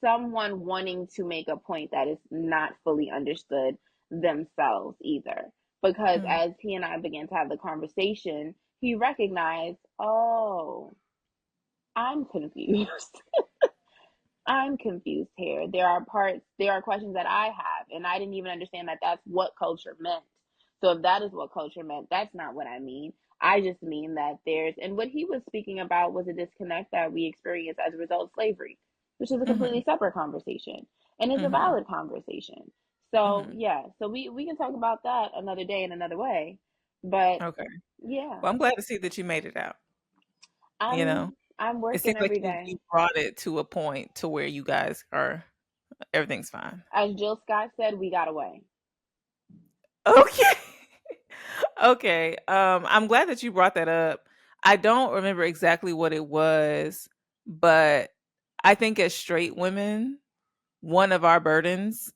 someone wanting to make a point that is not fully understood themselves either. Because Mm, as he and I began to have the conversation, he recognized, oh, I'm confused. I'm confused here. There are questions that I have, and I didn't even understand that that's what culture meant. So if that is what culture meant, that's not what I mean. I just mean that and what he was speaking about was a disconnect that we experience as a result of slavery, which is a completely mhm, separate conversation and is a mhm, valid conversation. So mhm. yeah, so we can talk about that another day in another way. But Okay. yeah, Well, I'm glad to see that you made it out. You know, I'm it working seems like every you day. brought it to a point to where you guys are everything's fine. As Jill Scott said, we got away. Okay. Okay. I'm glad that you brought that up. I don't remember exactly what it was, but I think as straight women, one of our burdens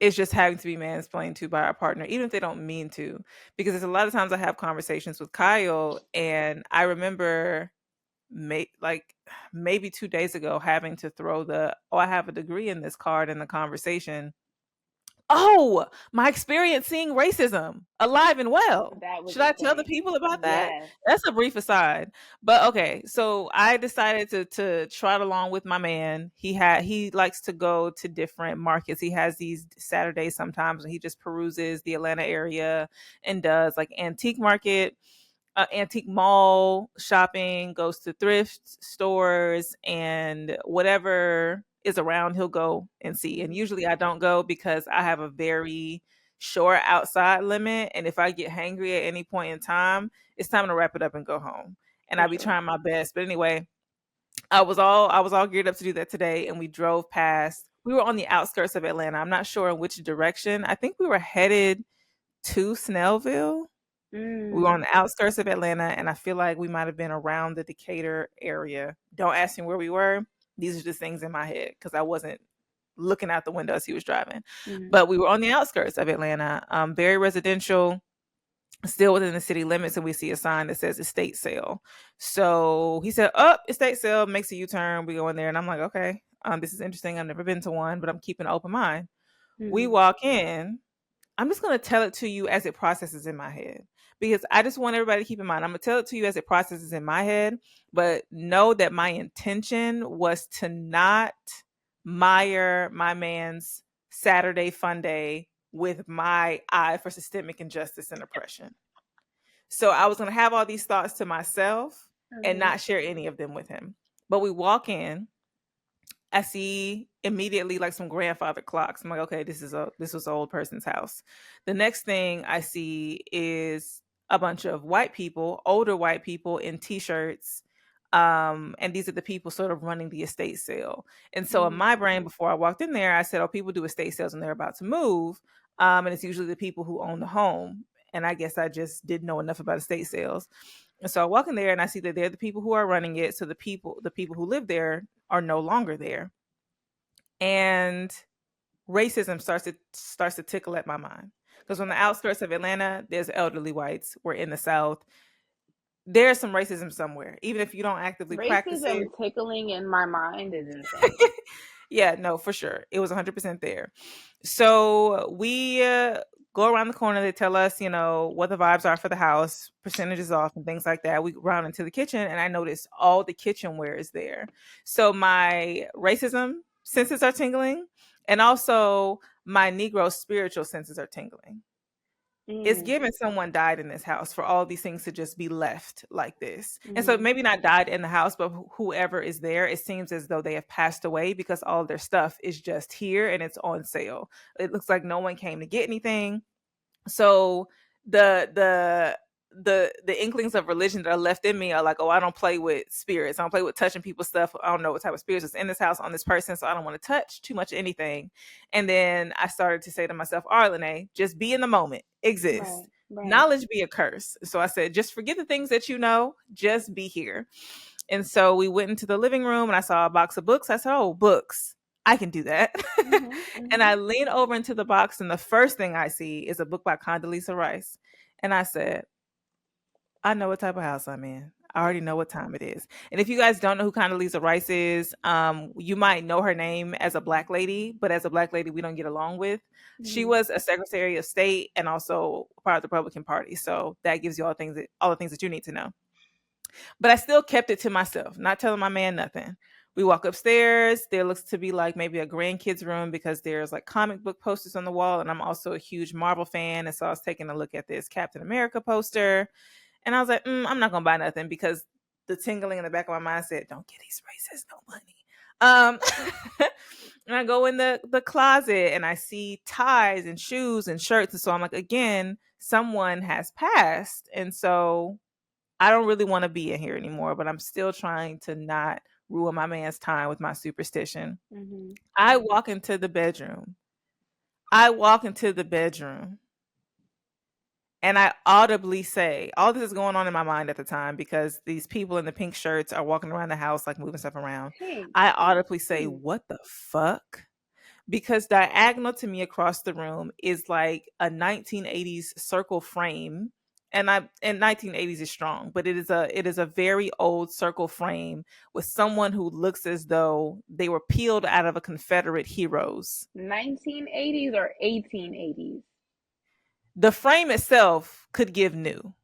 is just having to be mansplained to by our partner, even if they don't mean to. Because there's a lot of times I have conversations with Kyle, and I remember like maybe 2 days ago having to throw the "oh, I have a degree in this" card in the conversation Oh, my experience seeing racism alive and well. That was Should I tell the insane. people about that? Yes. That's a brief aside. But okay, so I decided to trot along with my man. He likes to go to different markets. He has these Saturdays sometimes when he just peruses the Atlanta area and does like antique market, antique mall shopping, goes to thrift stores, and whatever is around, he'll go and see. And Hmm. usually I don't go because I have a very short outside limit. And if I get hangry at any point in time, it's time to wrap it up and go home. And For I'll be sure. trying my best. But anyway, I was all geared up to do that today, and we drove past. We were on the outskirts of Atlanta. I'm not sure in which direction. I think we were headed to Snellville. We were on Mm. the outskirts of Atlanta, and I feel like we might have been around the Decatur area. Don't ask me where we were. These are just things in my head because I wasn't looking out the window as he was driving. Hmm. But we were on the outskirts of Atlanta, very residential, still within the city limits, and we see a sign that says estate sale. So he said, "Up, estate sale," makes a U-turn. We go in there, and I'm like, "Okay, this is interesting. I've never been to one, but I'm keeping an open mind." We Hmm. walk in. I'm just going to tell it to you as it processes in my head because I just want everybody to keep in mind. I'm going to tell it to you as it processes in my head, but know that my intention was to not mire my man's Saturday fun day with my eye for systemic injustice and oppression. So I was going to have all these thoughts to myself and Hmm. not share any of them with him. But we walk in, I see immediately like some grandfather clocks. I'm like, okay, this was an old person's house. The next thing I see is a bunch of white people, older white people in t-shirts. And these are the people sort of running the estate sale. And so in Hmm. my brain, before I walked in there, I said, oh, people do estate sales when they're about to move. And it's usually the people who own the home. And I guess I just didn't know enough about estate sales. And so I walk in there and I see that they're the people who are running it. So the people who live there are no longer there. And racism starts to tickle at my mind. Because on the outskirts of Atlanta, there's elderly whites. We're in the South. There's some racism somewhere, even if you don't actively practice it. Racism tickling in my mind is insane. Yeah, no, for sure. It was 100% there. So we go around the corner. They tell us, what the vibes are for the house, percentages off, and things like that. We go around into the kitchen, and I notice all the kitchenware is there. So my racism senses are tingling, and also my Negro spiritual senses are tingling. It's Mm. given someone died in this house for all these things to just be left like this. And so Hmm. maybe not died in the house, but whoever is there, it seems as though they have passed away because all of their stuff is just here and it's on sale. It looks like no one came to get anything. So the inklings of religion that are left in me are like, oh, I don't play with spirits. I don't play with touching people's stuff. I don't know what type of spirits is in this house on this person, so I don't want to touch too much of anything. And then I started to say to myself, all right, Lynae, just be in the moment, Right. exist. Right. Knowledge be a curse. So I said, just forget the things that you know, just be here. And so we went into the living room and I saw a box of books. I said, oh, books. I can do that. Hmm. And Hmm. I lean over into the box, and the first thing I see is a book by Condoleezza Rice. And I said, I know what type of house I'm in. I already know what time it is. And if you guys don't know who Condoleezza Rice is, you might know her name as a black lady, but as a black lady, we don't get along with. She Hmm. was a Secretary of State and also part of the Republican Party. So that gives you all the things that you need to know. But I still kept it to myself, not telling my man nothing. We walk upstairs. There looks to be like maybe a grandkids room because there's like comic book posters on the wall. And I'm also a huge Marvel fan. And so I was taking a look at this Captain America poster. And I was like, I'm not going to buy nothing because the tingling in the back of my mind said, don't get these racists no money. And I go in the closet and I see ties and shoes and shirts. And so I'm like, again, someone has passed. And so I don't really want to be in here anymore, but I'm still trying to not ruin my man's time with my superstition. Hmm. I walk into the bedroom. I walk into the bedroom and I audibly say, all this is going on in my mind at the time because these people in the pink shirts are walking around the house, like moving stuff around. Pink. I audibly say, Hmm. what the fuck? Because diagonal to me across the room is like a 1980s circle frame and 1980s is strong, but it is a very old circle frame with someone who looks as though they were peeled out of a Confederate heroes. 1980s or 1880s? The frame itself could give new.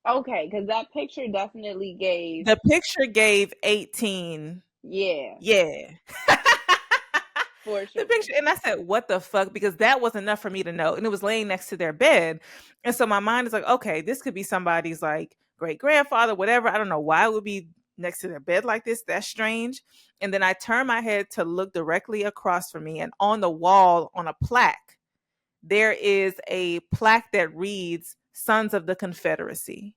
Okay, because that picture definitely gave, The picture gave 18. yeah, Yeah. for The sure. picture, and I said, "What the fuck?" Because that was enough for me to know, and it was laying next to their bed, and so my mind is like, "Okay, this could be somebody's like great grandfather, whatever." I don't know why it would be next to their bed like this. That's strange. And then I turn my head to look directly across from me, and on the wall, on a plaque, there is a plaque that reads "Sons of the Confederacy."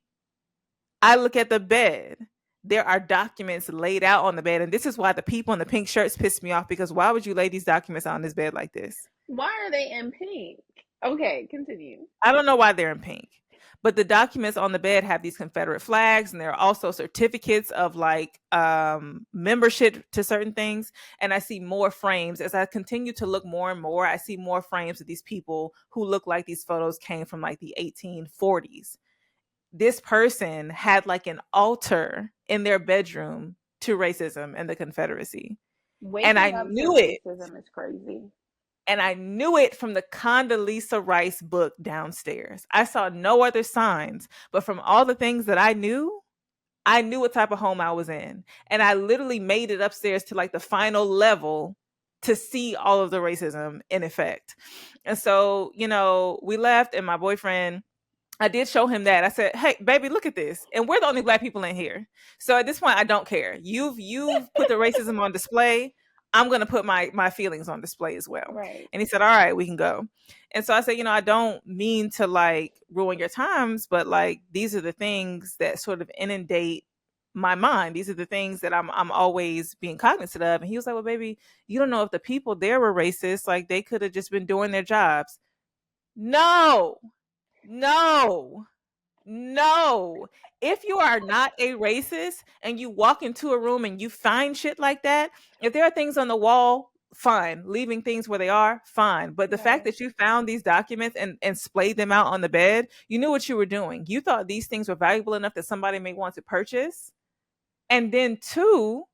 I look at the bed. There are documents laid out on the bed. And this is why the people in the pink shirts piss me off, because why would you lay these documents on this bed like this? Why are they in pink? Okay, continue. I don't know why they're in pink. But the documents on the bed have these Confederate flags, and there are also certificates of like membership to certain things. And I see more frames as I continue to look more and more. I see more frames of these people who look like these photos came from like the 1840s. This person had like an altar in their bedroom to racism and the Confederacy. And I Waking up to knew it. racism is crazy. And I knew it from the Condoleezza Rice book downstairs. I saw no other signs, but from all the things that I knew what type of home I was in. And I literally made it upstairs to like the final level to see all of the racism in effect. And so, we left, and my boyfriend, I did show him that. I said, "Hey, baby, look at this." And we're the only black people in here. So at this point, I don't care. You've put the racism on display. I'm gonna put my feelings on display as well. Right. And he said, "All right, we can go." And so I said, I don't mean to like ruin your times, but like these are the things that sort of inundate my mind. These are the things that I'm always being cognizant of. And he was like, "Well, baby, you don't know if the people there were racist. Like they could have just been doing their jobs." No, no, no. If you are not a racist and you walk into a room and you find shit like that, if there are things on the wall, fine. Leaving things where they are, fine. But the fact Right. that you found these documents and splayed them out on the bed, you knew what you were doing. You thought these things were valuable enough that somebody may want to purchase. And then two,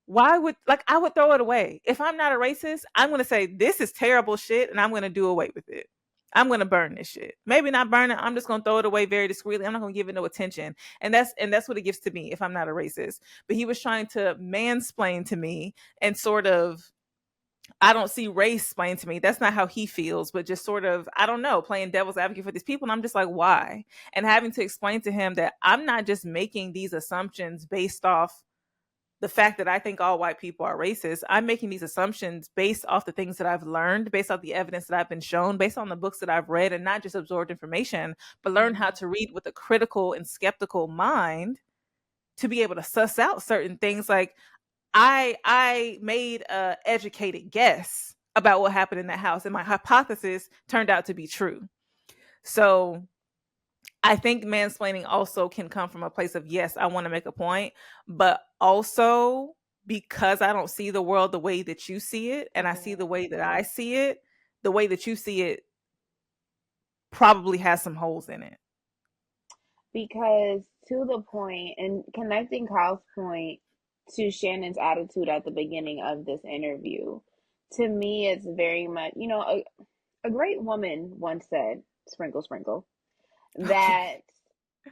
why would like I would throw it away. If I'm not a racist, I'm gonna say this is terrible shit and I'm gonna do away with it. I'm gonna burn this shit. Maybe not burn it. I'm just gonna throw it away very discreetly. I'm not gonna give it no attention. And that's what it gives to me if I'm not a racist. But he was trying to mansplain to me and sort of I don't see race explain to me. That's not how he feels, but just sort of, I don't know, playing devil's advocate for these people. And I'm just like, why? And having to explain to him that I'm not just making these assumptions based off the fact that I think all white people are racist. I'm making these assumptions based off the things that I've learned, based off the evidence that I've been shown, based on the books that I've read, and not just absorbed information, but learn how Mm-hmm. to read with a critical and skeptical mind to be able to suss out certain things. Like I made a educated guess about what happened in that house, and my hypothesis turned out to be true. So I think mansplaining also can come from a place of, yes, I want to make a point, but also because I don't see the world the way that you see it, and I see the Mm-hmm. way that I see it, the way that you see it probably has some holes in it. Because to the point, and connecting Kyle's point to Shannon's attitude at the beginning of this interview, to me, it's very much, a great woman once said, sprinkle, sprinkle, Okay. that,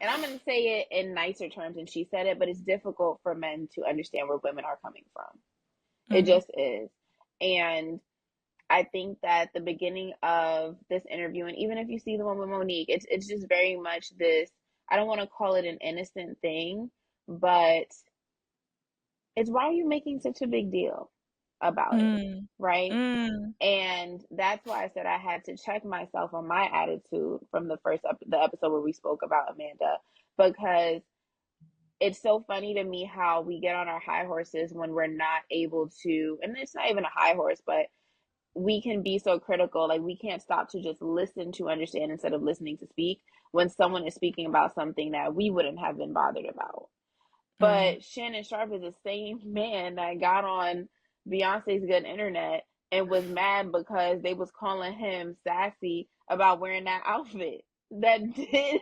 and I'm going to say it in nicer terms than she said it, but it's difficult for men to understand where women are coming from. It Mm-hmm. just is. And I think that the beginning of this interview, and even if you see the one with Monique, it's just very much this. I don't want to call it an innocent thing, but it's why are you making such a big deal about it, Mm. right? Mm. And that's why I said I had to check myself on my attitude from the episode where we spoke about Amanda, because it's so funny to me how we get on our high horses when we're not able to, and it's not even a high horse, but we can be so critical. Like, we can't stop to just listen to understand instead of listening to speak when someone is speaking about something that we wouldn't have been bothered about. Mm. But Shannon Sharp is the same man that got on Beyonce's Good Internet and was mad because they was calling him sassy about wearing that outfit. That did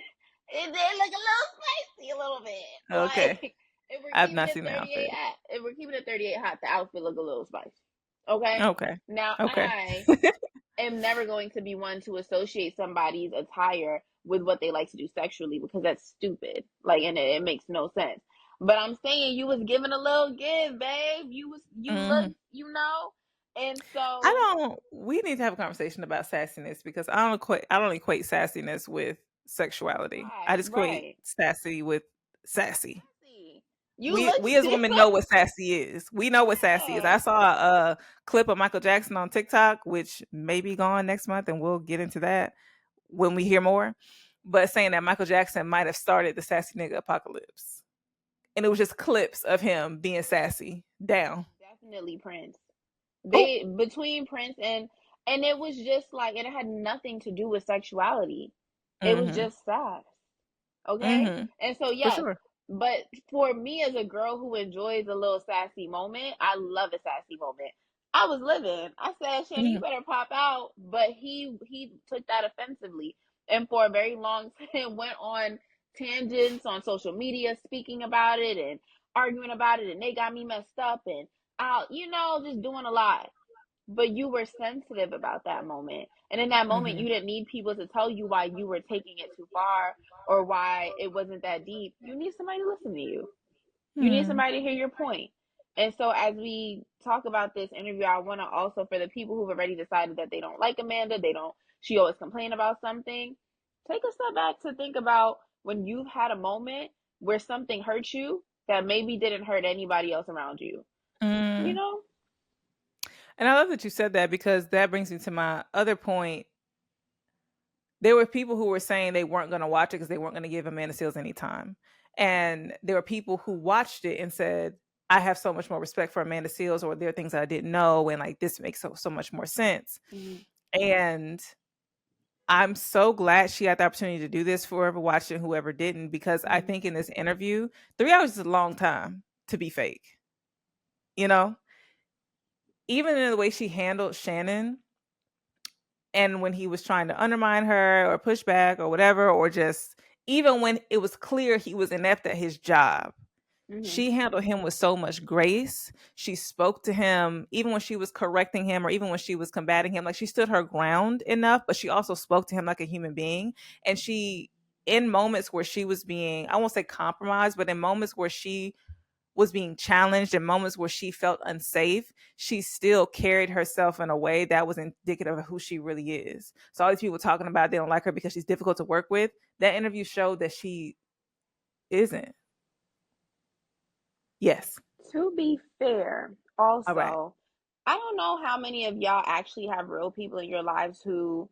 It did look a little spicy, a little bit. Okay. Like if we're I've keeping not it seen the 38 outfit. hot, if we're keeping it 38 hot, the outfit look a little spicy. Okay. Okay. Now Okay. I am never going to be one to associate somebody's attire with what they like to do sexually because that's stupid. Like, and it makes no sense. But I'm saying you was giving a little give, babe. You look, Mhm. and I so don't. We need to have a conversation about sassiness because I don't equate sassiness with sexuality. I just equate right. sassy with sassy. Sassy. You We look we as women know what sassy is. We know what sassy is. yeah. I saw a clip of Michael Jackson on TikTok, which may be gone next month, and we'll get into that when we hear more. But saying that Michael Jackson might have started the sassy nigga apocalypse, and it was just clips of him being sassy. Down. Definitely Prince. Oh. They between Prince and it was just like and it had nothing to do with sexuality. It was Mhm. just sass. Okay? Mhm. And so For yes, sure. but for me as a girl who enjoys a little sassy moment, I love a sassy moment. I was living. I said, Shannon, you Mhm. better pop out. But he took that offensively. And for a very long time went on tangents on social media speaking about it and arguing about it and they got me messed up and out, just doing a lot. But you were sensitive about that moment. And in that moment, Mhm. you didn't need people to tell you why you were taking it too far or why it wasn't that deep. You need somebody to listen to you. You need Hmm. somebody to hear your point. And so, as we talk about this interview, I want to also, for the people who've already decided that they don't like Amanda, she always complain about something, take a step back to think about when you've had a moment where something hurt you that maybe didn't hurt anybody else around you. You Mm. know? And I love that you said that because that brings me to my other point. There were people who were saying they weren't going to watch it because they weren't going to give Amanda Seales any time. And there were people who watched it and said, I have so much more respect for Amanda Seales, or there are things I didn't know. And like, this makes so much more sense. Mm-hmm. And I'm so glad she had the opportunity to do this for whoever watched it and whoever didn't, because I Mm-hmm. think in this interview, 3 hours is a long time to be fake. You know, even in the way she handled Shannon, and when he was trying to undermine her or push back or whatever, or just even when it was clear he was inept at his job, Mm-hmm. she handled him with so much grace. She spoke to him even when she was correcting him or even when she was combating him. Like, she stood her ground enough, but she also spoke to him like a human being. And she, in moments where she was being, I won't say compromised, but in moments where she was being challenged, in moments where she felt unsafe, she still carried herself in a way that was indicative of who she really is. So all these people talking about they don't like her because she's difficult to work with, that interview showed that she isn't. Yes. To be fair, All right. also, I don't know how many of y'all actually have real people in your lives who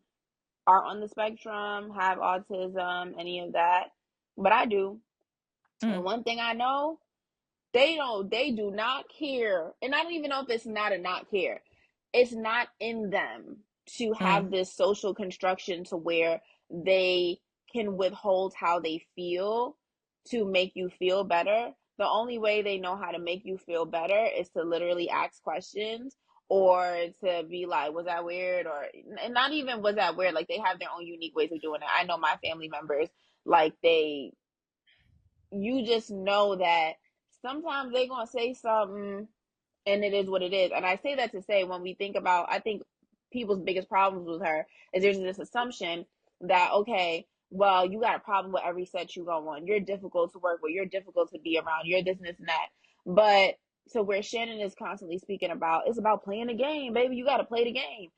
are on the spectrum, have autism, any of that, but I do. And Mm, one thing I know, they do not care. And I don't even know if it's not a not care. It's not in them to mm, have this social construction to where they can withhold how they feel to make you feel better. The only way they know how to make you feel better is to literally ask questions or to be like, was that weird? Or, and not even was that weird? Like, they have their own unique ways of doing it. I know my family members, like, you just know that sometimes they're going to say something and it is what it is. And I say that to say, when we think about, I think people's biggest problems with her is there's this assumption that, okay, well, you got a problem with every set you go on. You're difficult to work with. You're difficult to be around. You're this and this and that. But so where Shannon is constantly speaking about, it's about playing the game, baby. You got to play the game.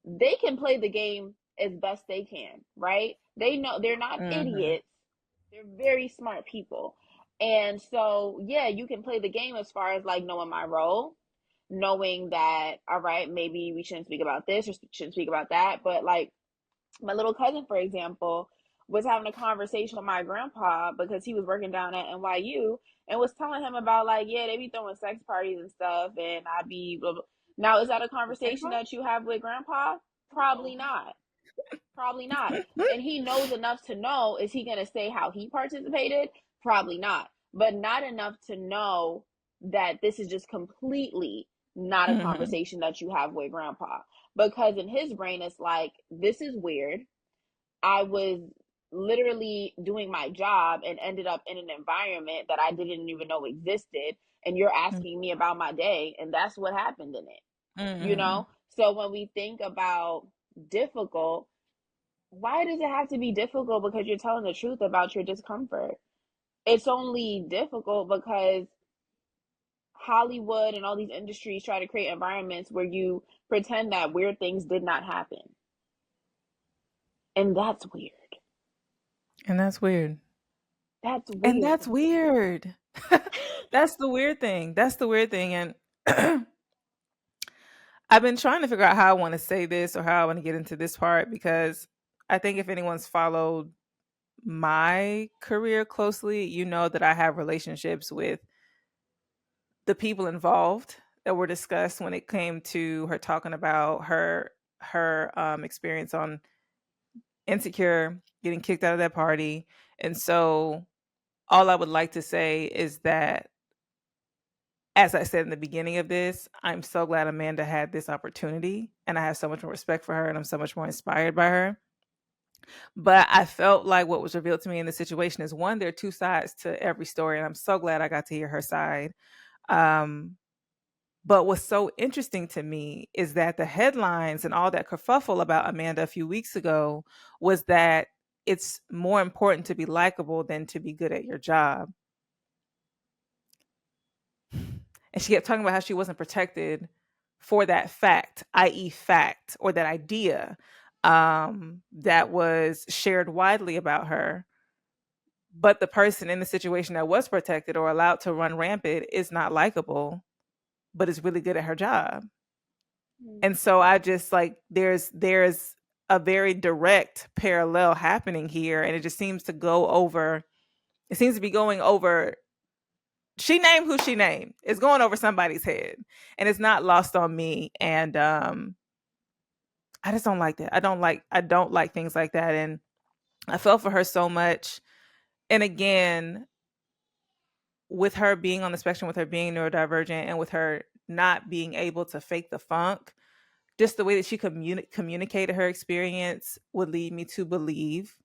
They can play the game as best they can, right? They know they're not mhm, idiots. They're very smart people. And so, yeah, you can play the game as far as like knowing my role, knowing that, all right, maybe we shouldn't speak about this or shouldn't speak about that. But like my little cousin, for example, was having a conversation with my grandpa because he was working down at NYU and was telling him about like, yeah, they be throwing sex parties and stuff, and I be blah, blah. Now, is that a conversation that you have with grandpa? Probably not. Probably not. And he knows enough to know, is he going to say how he participated? Probably not. But not enough to know that this is just completely not a mhm, conversation that you have with grandpa. Because in his brain, it's like, this is weird. I was literally doing my job and ended up in an environment that I didn't even know existed. And you're asking me about my day, and that's what happened in it, you Mm-hmm. know? So when we think about difficult, why does it have to be difficult because you're telling the truth about your discomfort? It's only difficult because Hollywood and all these industries try to create environments where you pretend that weird things did not happen. And that's weird. And that's weird. That's And that's weird. weird. That's the weird thing. That's the weird thing. And I've been trying to figure out how I want to say this or how I want to get into this part because I think if anyone's followed my career closely, you know that I have relationships with the people involved that were discussed when it came to her talking about her experience on Insecure, getting kicked out of that party. And so all I would like to say is that, as I said in the beginning of this, I'm so glad Amanda had this opportunity and I have so much more respect for her and I'm so much more inspired by her. But I felt like what was revealed to me in the situation is one, there are two sides to every story, and I'm so glad I got to hear her side. Um, but what's so interesting to me is that the headlines and all that kerfuffle about Amanda a few weeks ago was that it's more important to be likable than to be good at your job. And she kept talking about how she wasn't protected for that fact, i.e., fact, or that idea that was shared widely about her. But the person in the situation that was protected or allowed to run rampant is not likable, but is really good at her job. And so I just like there's a very direct parallel happening here, and it just seems to go over. It seems to be going over. She named who she named. It's going over somebody's head, and it's not lost on me. And I just don't like that. I don't like things like that, and I felt for her so much. And again, with her being on the spectrum, with her being neurodivergent, and with her not being able to fake the funk, just the way that she communicated her experience would lead me to believe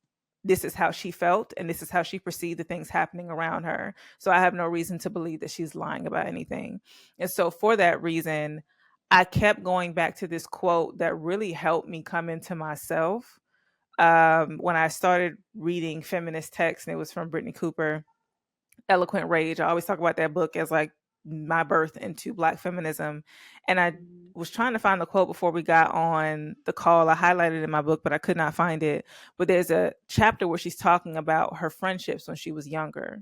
this is how she felt and this is how she perceived the things happening around her. So I have no reason to believe that she's lying about anything. And so for that reason, I kept going back to this quote that really helped me come into myself when I started reading feminist texts, and it was from Brittany Cooper, Eloquent Rage. I always talk about that book as like my birth into Black feminism. And I was trying to find the quote before we got on the call. I highlighted it in my book, but I could not find it. But there's a chapter where she's talking about her friendships when she was younger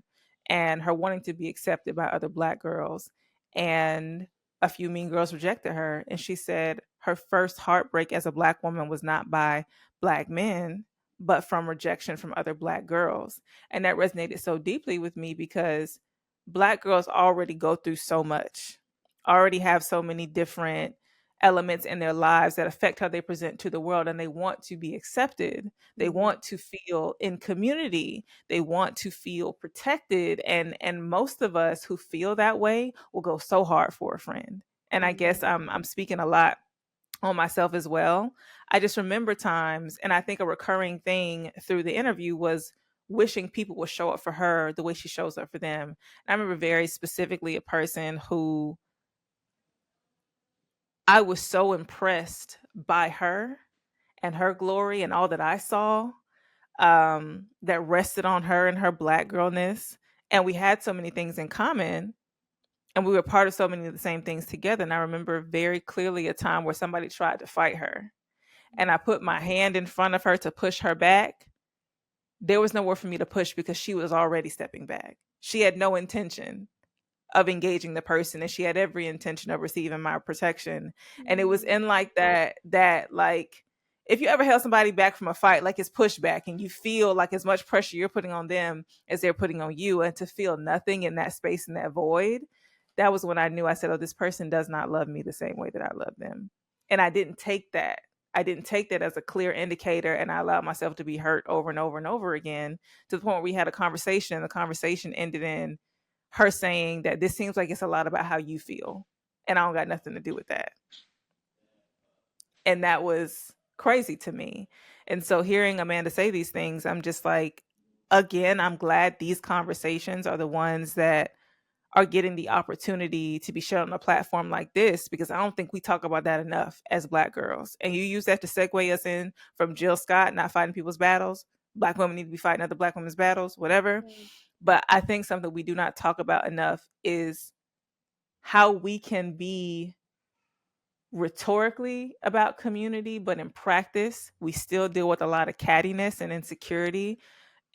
and her wanting to be accepted by other Black girls. And a few mean girls rejected her. And she said her first heartbreak as a Black woman was not by Black men, but from rejection from other Black girls. And that resonated so deeply with me because Black girls already go through so much, already have so many different elements in their lives that affect how they present to the world, and they want to be accepted. They Mm-hmm. want to feel in community. They want to feel protected. And most of us who feel that way will go so hard for a friend. And I guess Mm-hmm. I'm speaking a lot on myself as well. I just remember times, and I think a recurring thing through the interview was wishing people would show up for her the way she shows up for them. And I remember very specifically a person who I was so impressed by her and her glory and all that I saw that rested on her and her Black girlness. And we had so many things in common and we were part of so many of the same things together. And I remember very clearly a time where somebody tried to fight her and I put my hand in front of her to push her back. There was nowhere for me to push because she was already stepping back. She had no intention of engaging the person and she had every intention of receiving my protection. And it was Mm-hmm. in like that like if you ever held somebody back from a fight, like it's pushback and you feel like as much pressure you're putting on them as they're putting on you, and to feel nothing in that space and that void, that was when I knew. I said, oh, this person does not love me the same way that I love them. And I didn't take that as a clear indicator, and I allowed myself to be hurt over and over and over again, to the point where we had a conversation and the conversation ended in her saying that this seems like it's a lot about how you feel and I don't got nothing to do with that. And that was crazy to me. And so hearing Amanda say these things, I'm just like, again, I'm glad these conversations are the ones that are getting the opportunity to be shared on a platform like this, because I don't think we talk about that enough as Black girls. And you use that to segue us in from Jill Scott not fighting people's battles. Black women need to be fighting other Black women's battles, whatever. Mm. But I think something we do not talk about enough is how we can be rhetorically about community, but in practice, we still deal with a lot of cattiness and insecurity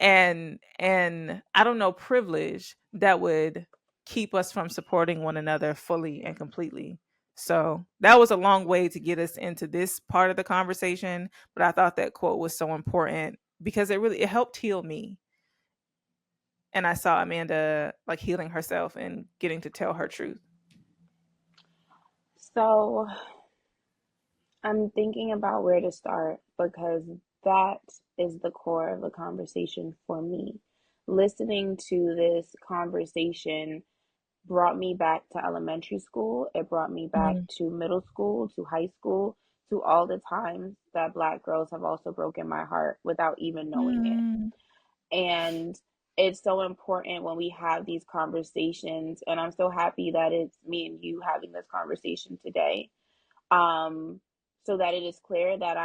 and I don't know, privilege that would keep us from supporting one another fully and completely. So that was a long way to get us into this part of the conversation, but I thought that quote was so important because it helped heal me. And I saw Amanda like healing herself and getting to tell her truth. So I'm thinking about where to start because that is the core of the conversation for me. Listening to this conversation brought me back to elementary school. It brought me back Mm, to middle school, to high school, to all the times that Black girls have also broken my heart without even knowing it. mm, And it's so important when we have these conversations. And I'm so happy that it's me and you having this conversation today, um, so that it is clear that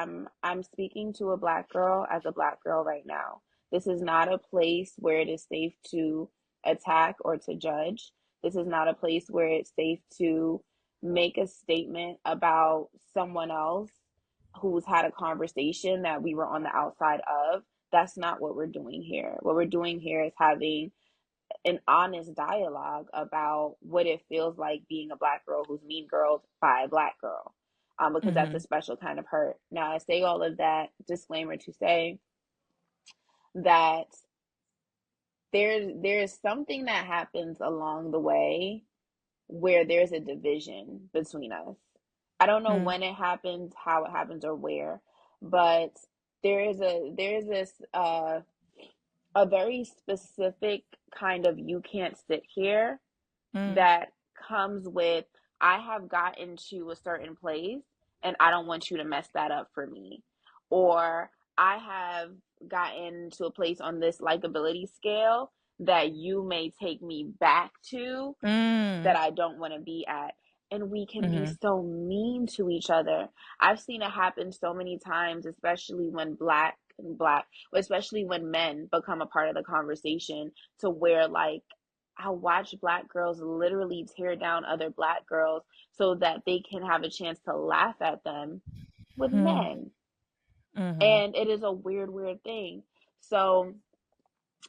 I'm speaking to a Black girl as a Black girl right now. This is not a place where it is safe to attack or to judge. This is not a place where it's safe to make a statement about someone else who's had a conversation that we were on the outside of. That's not what we're doing here. What we're doing here is having an honest dialogue about what it feels like being a Black girl who's mean girled by a Black girl, because that's a mhm, special kind of hurt. Now, I say all of that disclaimer to say that there's something that happens along the way where there's a division between us. I don't know mm, when it happens, how it happens, or where, but there is this a very specific kind of you can't sit here mm, that comes with I have gotten to a certain place and I don't want you to mess that up for me. Or I have gotten to a place on this likability scale that you may take me back to that mm, I don't want to be at. And we can be mhm, so mean to each other. I've seen it happen so many times, especially when especially when men become a part of the conversation, to where like I watch Black girls literally tear down other Black girls so that they can have a chance to laugh at them with mm, men. mhm, And it is a weird, weird thing. So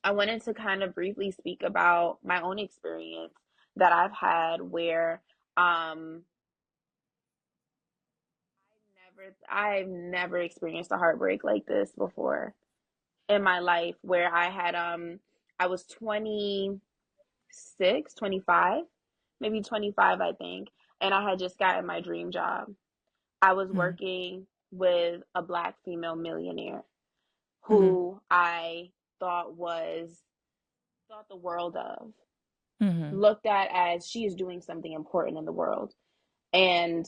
I wanted to kind of briefly speak about my own experience that I've had where um I've never experienced a heartbreak like this before in my life, where I was 26, 25, maybe 25 I think, and I had just gotten my dream job. I was mm, working with a Black female millionaire mhm, who I thought was thought the world of, mhm, looked at as she is doing something important in the world. And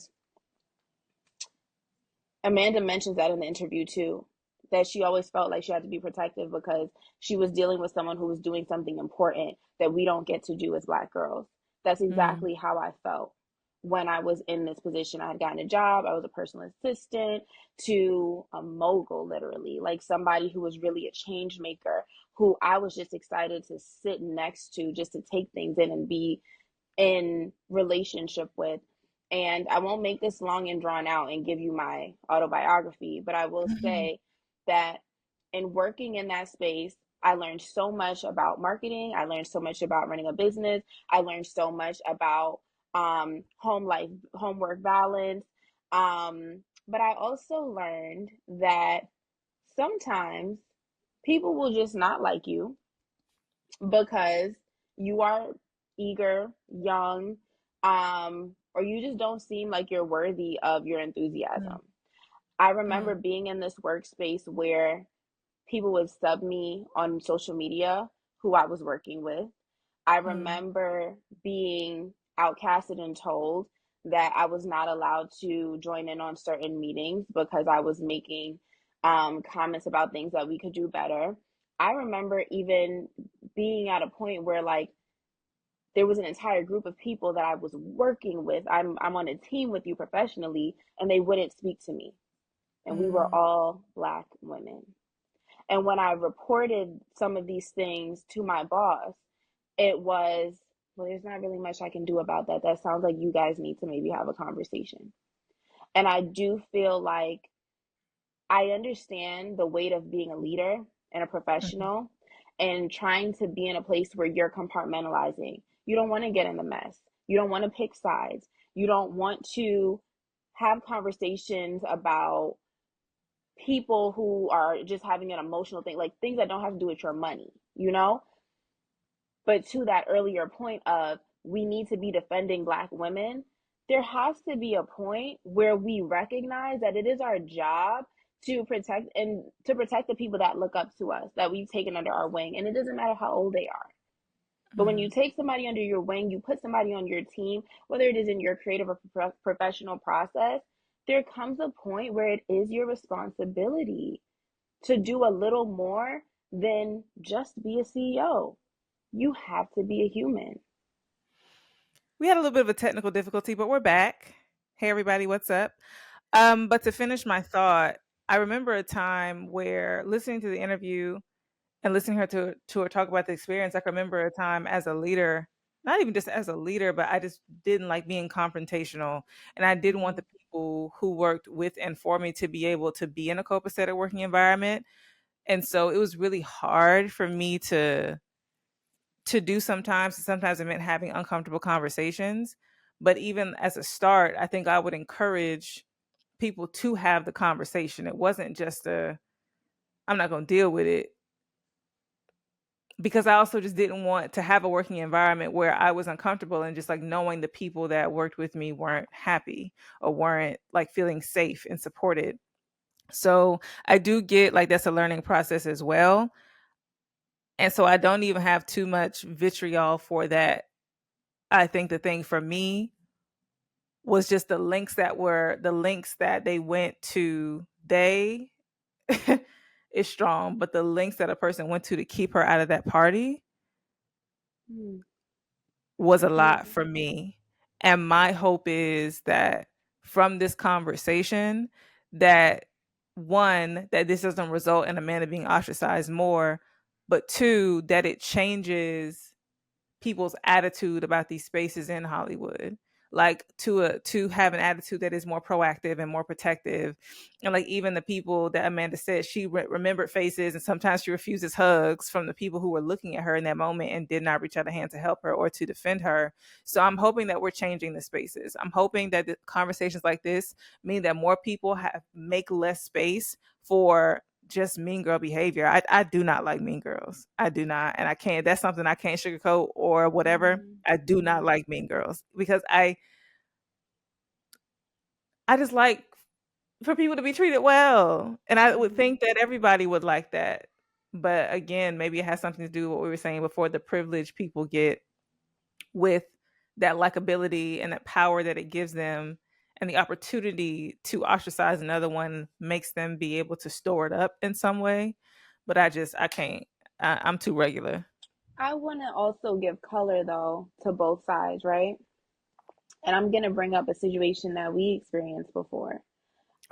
Amanda mentions that in the interview too, that she always felt like she had to be protective because she was dealing with someone who was doing something important that we don't get to do as Black girls. That's mm, exactly how I felt when I was in this position. I had gotten a job, I was a personal assistant to a mogul, literally, like somebody who was really a change maker, who I was just excited to sit next to, just to take things in and be in relationship with. And I won't make this long and drawn out and give you my autobiography, but I will mhm, say that in working in that space, I learned so much about marketing. I learned so much about running a business. I learned so much about home life, homework balance. But I also learned that sometimes people will just not like you because you are eager, young, or you just don't seem like you're worthy of your mm, enthusiasm. I remember mm, being in this workspace where people would sub me on social media who I was working with. I mm, remember being outcasted and told that I was not allowed to join in on certain meetings because I was making comments about things that we could do better. I remember even being at a point where like there was an entire group of people that I was working with. I'm on a team with you professionally, and they wouldn't speak to me. And we were Mm. all Black women. And when I reported some of these things to my boss, it was, well, there's not really much I can do about that. That sounds like you guys need to maybe have a conversation. And I do feel like I understand the weight of being a leader and a Mhm. professional and trying to be in a place where you're compartmentalizing. You don't want to get in the mess. You don't want to pick sides. You don't want to have conversations about people who are just having an emotional thing, like things that don't have to do with your money, you know? But to that earlier point of we need to be defending Black women, there has to be a point where we recognize that it is our job to protect the people that look up to us, that we've taken under our wing. And it doesn't matter how old they are. But when you Mm. take somebody under your wing, you put somebody on your team, whether it is in your creative or professional process, there comes a point where it is your responsibility to do a little more than just be a CEO. You have to be a human. We had a little bit of a technical difficulty, but we're back. Hey, everybody, what's up? But to finish my thought, I remember a time where listening to the interview and listening to her talk about the experience. I can remember a time as a leader, not even just as a leader, but I just didn't like being confrontational, and I didn't want Mm-hmm. the people who worked with and for me to be able to be in a copacetic working environment. And so it was really hard for me to do sometimes. Sometimes it meant having uncomfortable conversations. But even as a start, I think I would encourage people to have the conversation. It wasn't just a, I'm not going to deal with it, because I also just didn't want to have a working environment where I was uncomfortable and just like knowing the people that worked with me weren't happy or weren't like feeling safe and supported. So I do get like that's a learning process as well. And so I don't even have too much vitriol for that. I think the thing for me was just the links that they went to. They is strong, but the links that a person went to keep her out of that party was a lot Mm-hmm. for me. And my hope is that from this conversation, that one, that this doesn't result in Amanda being ostracized more, but two, that it changes people's attitude about these spaces in Hollywood. Like to have an attitude that is more proactive and more protective, and like even the people that Amanda said she remembered faces, and sometimes she refuses hugs from the people who were looking at her in that moment and did not reach out a hand to help her or to defend her. So I'm hoping that we're changing the spaces. I'm hoping that the conversations like this mean that more people make less space for just mean girl behavior. I do not like mean girls. I do not. And I can't, that's something I can't sugarcoat or whatever. Mm-hmm. I do not Mm-hmm. like mean girls because I just like for people to be treated well. And I would Mm-hmm. think that everybody would like that. But again, maybe it has something to do with what we were saying before, the privilege people get with that likability and that power that it gives them, and the opportunity to ostracize another one makes them be able to store it up in some way. But I can't. I'm too regular. I want to also give color though to both sides, right? And I'm going to bring up a situation that we experienced before.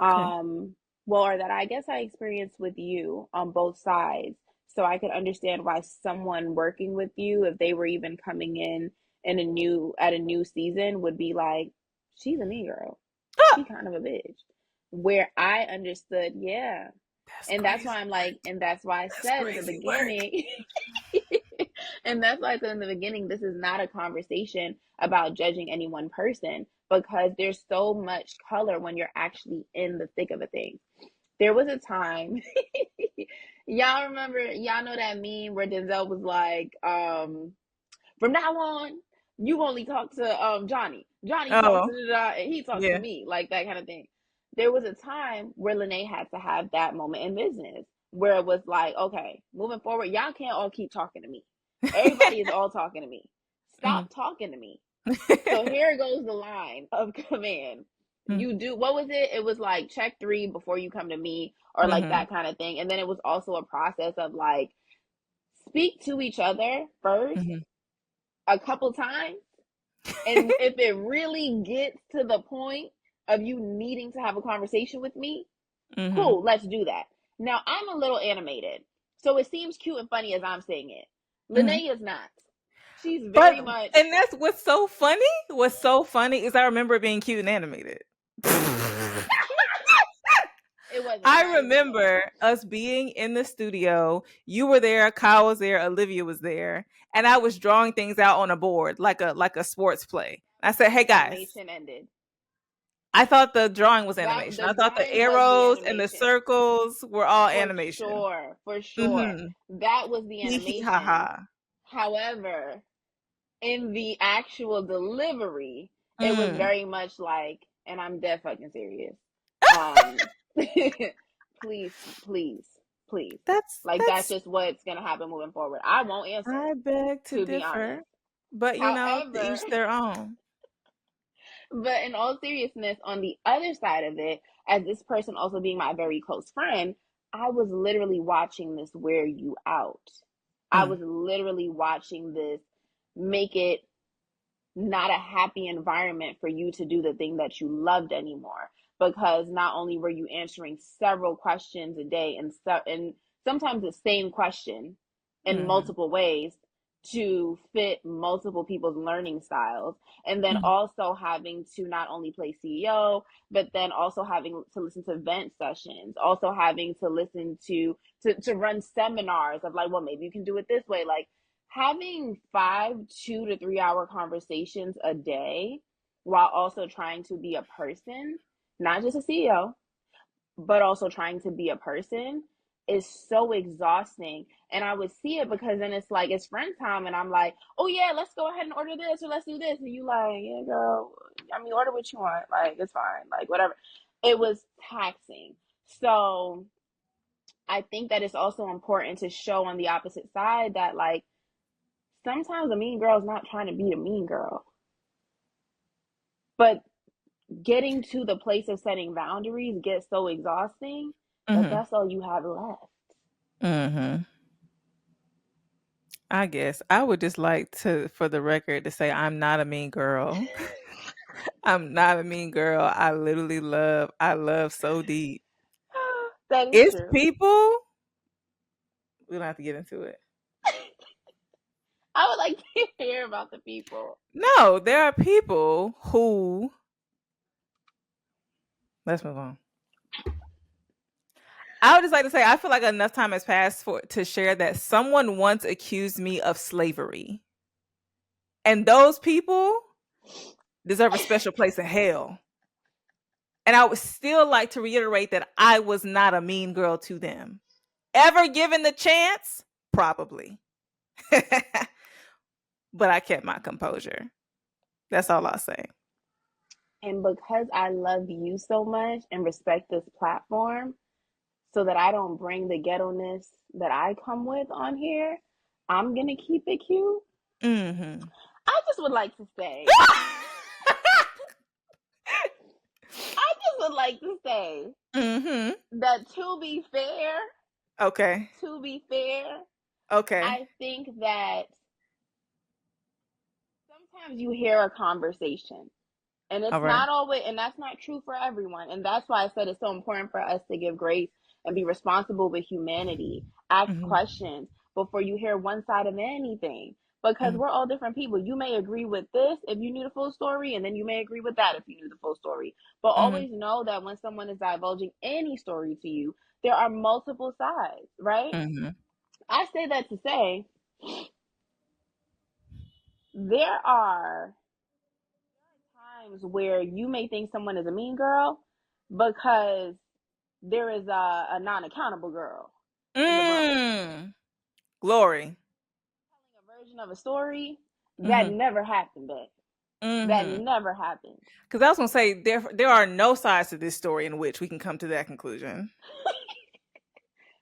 Okay. Um, well, or that I guess I experienced with you on both sides. So I could understand why someone working with you, if they were even coming in a new season, would be like, she's a mean girl. She Ah, kind of a bitch. Where I understood, yeah. that's And that's crazy why I'm like, work. and that's why I That's said in the crazy work. beginning, and that's why I said in the beginning, this is not a conversation about judging any one person because there's so much color when you're actually in the thick of a thing. There was a time, y'all remember, y'all know that meme where Denzel was like, from now on, you only talk to Johnny. Johnny talks Oh, to and he talks to yeah. me, like that kind of thing. There was a time where Lynae had to have that moment in business where it was like, okay, moving forward, y'all can't all keep talking to me. Everybody is all talking to me. Mhm. Stop talking to me. So here goes the line of command. You do, what was it? It was like check three before you come to me, or like Mhm. that kind of thing. And then it was also a process of like speak to each other first Mhm. a couple times. And if it really gets to the point of you needing to have a conversation with me, Mhm. cool, let's do that. Now, I'm a little animated, so it seems cute and funny as I'm saying it. Mhm. Lynae is not. She's But very much, and that's what's so funny. What's so funny is I remember it being cute and animated. it wasn't, I not even close. remember us being in the studio. You were there, Kyle was there, Olivia was there, and I was drawing things out on a board like a sports play. I said, "Hey The guys, animation ended. I thought the drawing was That animation. the I thought the drawing was the arrows and the animation. circles were all For animation." sure, for sure. Mhm. That was the Hee hee ha animation. ha. However, in the actual delivery, it was Mm. very much like, and I'm dead fucking serious. Um, please, please, please. Like that's That's just what's gonna happen moving forward. I won't answer, I beg to to be honest. differ, but you know, to However, each their own. but in all seriousness, on the other side of it, as this person also being my very close friend, I was literally watching this wear you out. I Mm. was literally watching this make it not a happy environment for you to do the thing that you loved anymore, because not only were you answering several questions a day, and sometimes the same question in Mhm. multiple ways to fit multiple people's learning styles, and then Mhm. also having to not only play CEO, but then also having to listen to vent sessions, also having to listen to run seminars of like, well, maybe you can do it this way. Like having 2 to 3 hour conversations a day while also trying to be a person, not just a CEO, but also trying to be a person is so exhausting. And I would see it because then it's like it's friend time and I'm like, oh yeah, let's go ahead and order this or let's do this. And you like, yeah, girl, I mean order what you want. Like it's fine. Like whatever. It was taxing. So I think that it's also important to show on the opposite side that like sometimes a mean girl is not trying to be a mean girl, but getting to the place of setting boundaries gets so exhausting that Mhm. that's all you have left. Mhm. I guess I would just like to, for the record, to say I'm not a mean girl. I'm not a mean girl. I love so deep. That is It's true. people. We don't have to get into it. I would like to hear about the people. No, there are people who. Let's move on. I would just like to say I feel like enough time has passed for to share that someone once accused me of slavery, and those people deserve a special place in hell. And I would still like to reiterate that I was not a mean girl to them. Ever given the chance? Probably. But I kept my composure. That's all I'll say. And because I love you so much and respect this platform, so that I don't bring the ghetto ness that I come with on here, I'm going to keep it cute. Mm-hmm. I just would like to say, I just would like to say Mm-hmm. that to be fair, Okay. to be fair, Okay. I think that sometimes you hear a conversation and All it's right. not always, and that's not true for everyone. And that's why I said it's so important for us to give grace and be responsible with humanity, ask Mm-hmm. questions before you hear one side of anything, because Mm-hmm. we're all different people. You may agree with this if you knew the full story, and then you may agree with that if you knew the full story. But Mm-hmm. always know that when someone is divulging any story to you, there are multiple sides, right? Mm-hmm. I say that to say there are times where you may think someone is a mean girl because there is a non-accountable girl in the room Mm. Glory. telling a version of a story that Mm-hmm. never happened, babe. That Mm-hmm. never happened. Because I was gonna say there are no sides to this story in which we can come to that conclusion.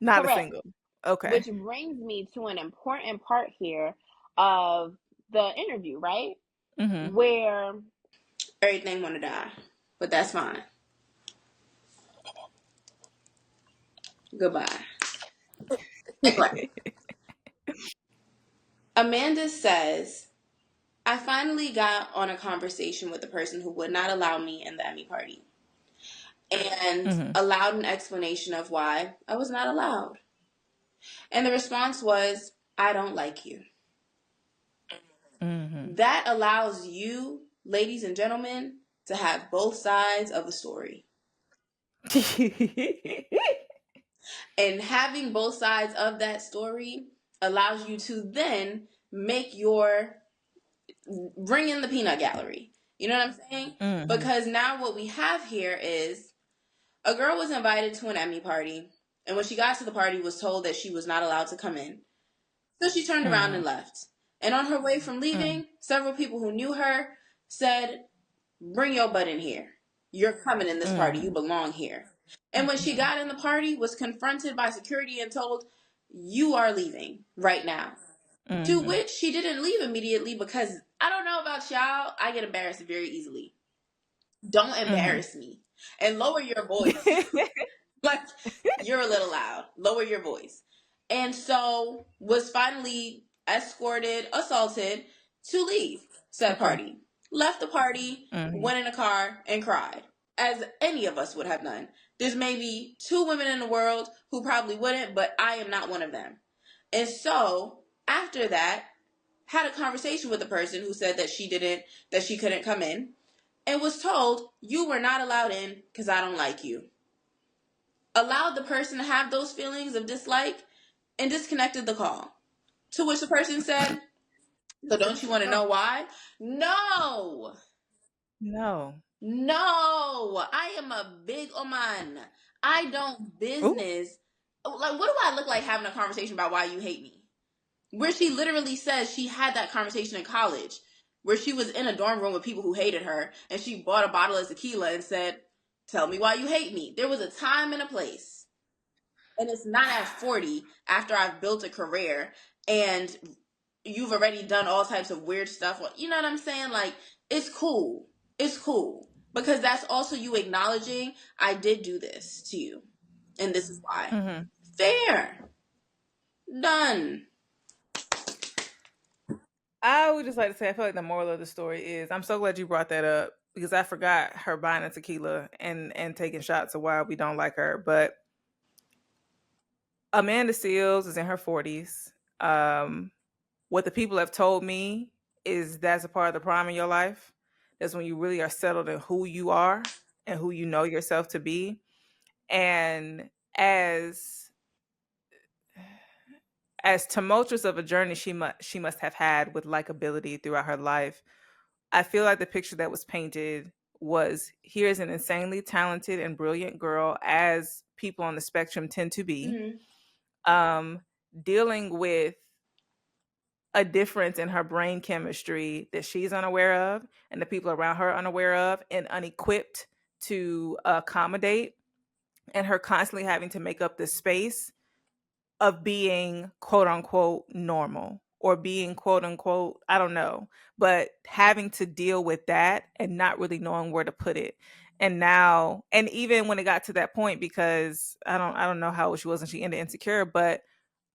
Not a Correct. single. Okay. Which brings me to an important part here of the interview, right? Mhm. where everything want to die, but that's fine. Goodbye. Anyway, Amanda says, I finally got on a conversation with the person who would not allow me in the Emmy party and Mhm. allowed an explanation of why I was not allowed. And the response was, I don't like you. Mhm. That allows you, ladies and gentlemen, to have both sides of a story. And having both sides of that story allows you to then make your bring in the peanut gallery. You know what I'm saying? Mhm. Because now what we have here is a girl was invited to an Emmy party, and when she got to the party was told that she was not allowed to come in. So she turned around and Mhm. left. And on her way from Mhm. leaving, several people who knew her said, bring your butt in here. You're coming in this party. You Mhm. belong here. And when she got in the party, was confronted by security and told, you are leaving right now. To Mhm. which she didn't leave immediately because I don't know about y'all. I get embarrassed very easily. Don't Mhm. embarrass me. And lower your voice. Like, you're a little loud. Lower your voice. And so was finally escorted, assaulted to leave said Okay. party. Left the party, Mhm. went in a car, and cried. As any of us would have done. There's maybe two women in the world who probably wouldn't, but I am not one of them. And so, after that, had a conversation with the person who said that she couldn't come in, and was told, you were not allowed in because I don't like you. Allowed the person to have those feelings of dislike and disconnected the call. To which the person said, so don't you want to Oh, know why? No. no. No. I am a big oman. I don't Ooh. business. Like, what do I look like having a conversation about why you hate me? Where she literally says she had that conversation in college, where she was in a dorm room with people who hated her, and she bought a bottle of tequila and said, tell me why you hate me. There was a time and a place. And it's not at 40 after I've built a career and you've already done all types of weird stuff. You know what I'm saying? Like, it's cool. It's cool. Because that's also you acknowledging, I did do this to you. And this is why. Mhm. Fair. Done. I would just like to say, I feel like the moral of the story is, I'm so glad you brought that up because I forgot her buying a tequila and taking shots of why we don't like her. But Amanda Seals is in her 40s. Um, what the people have told me is that's a part of the prime in your life. That's when you really are settled in who you are and who you know yourself to be. And as tumultuous of a journey she must have had with likability throughout her life, I feel like the picture that was painted was, here's an insanely talented and brilliant girl, as people on the spectrum tend to be, Mm-hmm. um, dealing with a difference in her brain chemistry that she's unaware of and the people around her unaware of and unequipped to accommodate, and her constantly having to make up this space of being quote unquote normal or being quote unquote, I don't know, but having to deal with that and not really knowing where to put it. And now, and even when it got to that point, because I don't know how old she was and she ended insecure, but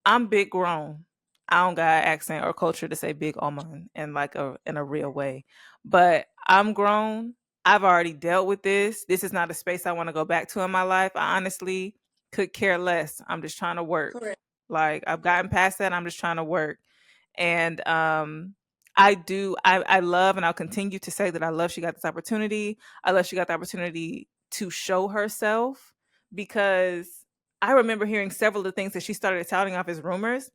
I'm big grown. I don't got accent or culture to say big oman in like a real way. But I'm grown. I've already dealt with this. This is not a space I want to go back to in my life. I honestly could care less. I'm just trying to work. Correct. Like I've gotten past that. I'm just trying to work. And I love, and I'll continue to say that I love she got this opportunity. I love she got the opportunity to show herself, because I remember hearing several of the things that she started touting off as rumors.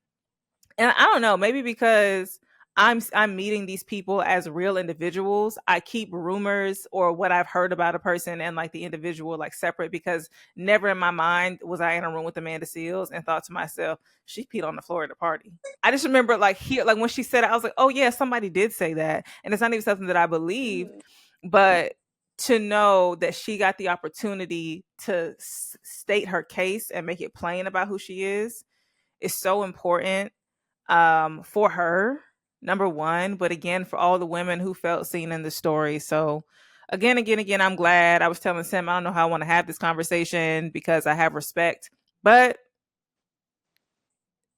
And I don't know, maybe because I'm meeting these people as real individuals, I keep rumors or what I've heard about a person and like the individual like separate, because never in my mind was I in a room with Amanda Seals and thought to myself, she peed on the floor at the party. I just remember like here, like when she said it, I was like, oh yeah, somebody did say that. And it's not even something that I believed, Mm-hmm. but to know that she got the opportunity to state her case and make it plain about who she is so important for her. number one, but again, for all the women who felt seen in the story. So, again, I'm glad. I was telling Sam, I don't know how I want to have this conversation because I have respect, but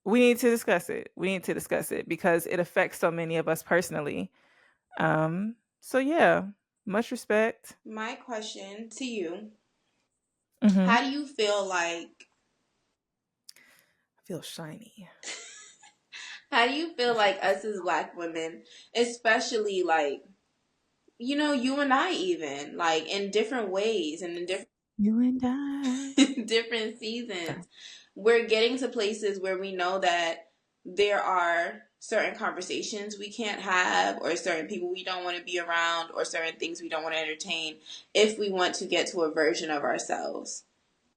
we need to discuss it. We need to discuss it because it affects so many of us personally. So yeah, much respect. My question to you: Mm-hmm. how do you feel like I feel shiny. how do you feel like us as black women, especially like you and I, even like in different ways and in different You and I. different Sorry. seasons, we're getting to places where we know that there are certain conversations we can't have, or certain people we don't want to be around, or certain things we don't want to entertain if we want to get to a version of ourselves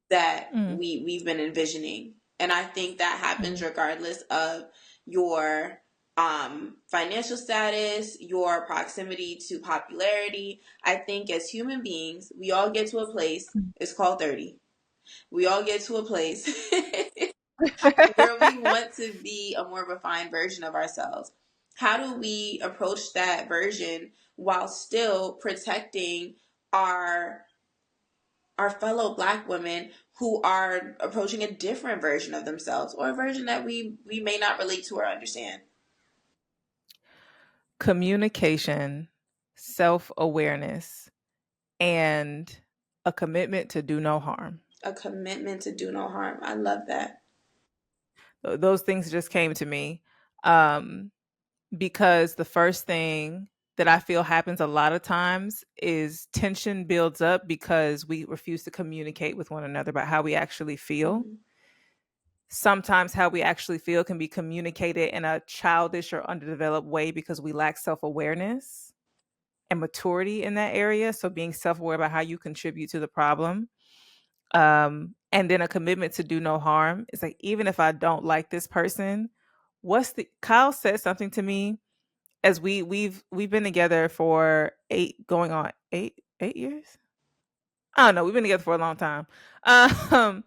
that Mm, we've been envisioning. And I think that happens mm, regardless of your financial status, your proximity to popularity. I think as human beings, we all get to a place, mm. it's called 30. We all get to a place where we want to be a more refined version of ourselves. How do we approach that version while still protecting our our fellow black women who are approaching a different version of themselves, or a version that we may not relate to or understand? Communication, self awareness, and a commitment to do no harm. A commitment to do no harm. I love that. Those things just came to me. Um, because the first thing that I feel happens a lot of times is tension builds up because we refuse to communicate with one another about how we actually feel. Mm-hmm. Sometimes how we actually feel can be communicated in a childish or underdeveloped way because we lack self awareness and maturity in that area. So being self aware about how you contribute to the problem. And then a commitment to do no harm. It's like, even if I don't like this person, what's the Kyle said something to me as we've been together for 8 years. I don't know. We've been together for a long time. Um,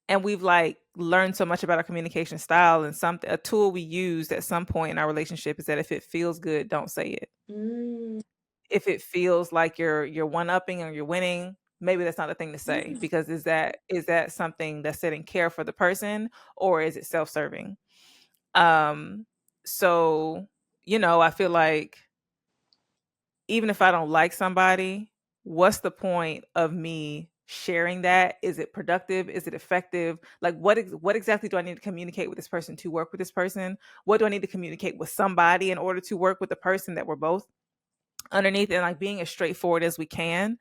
and we've like learned so much about our communication style, and something a tool we used at some point in our relationship is that if it feels good, don't say it. Mm. If it feels like you're one upping or you're winning, maybe that's not the thing to say, Mm. because is that something that's setting care for the person, or is it self-serving? Um so I feel like even if I don't like somebody, what's the point of me sharing that? Is it productive? Is it effective? Like, what exactly do I need to communicate with this person to work with this person? What do I need to communicate with somebody in order to work with the person that we're both underneath? And like being as straightforward as we can.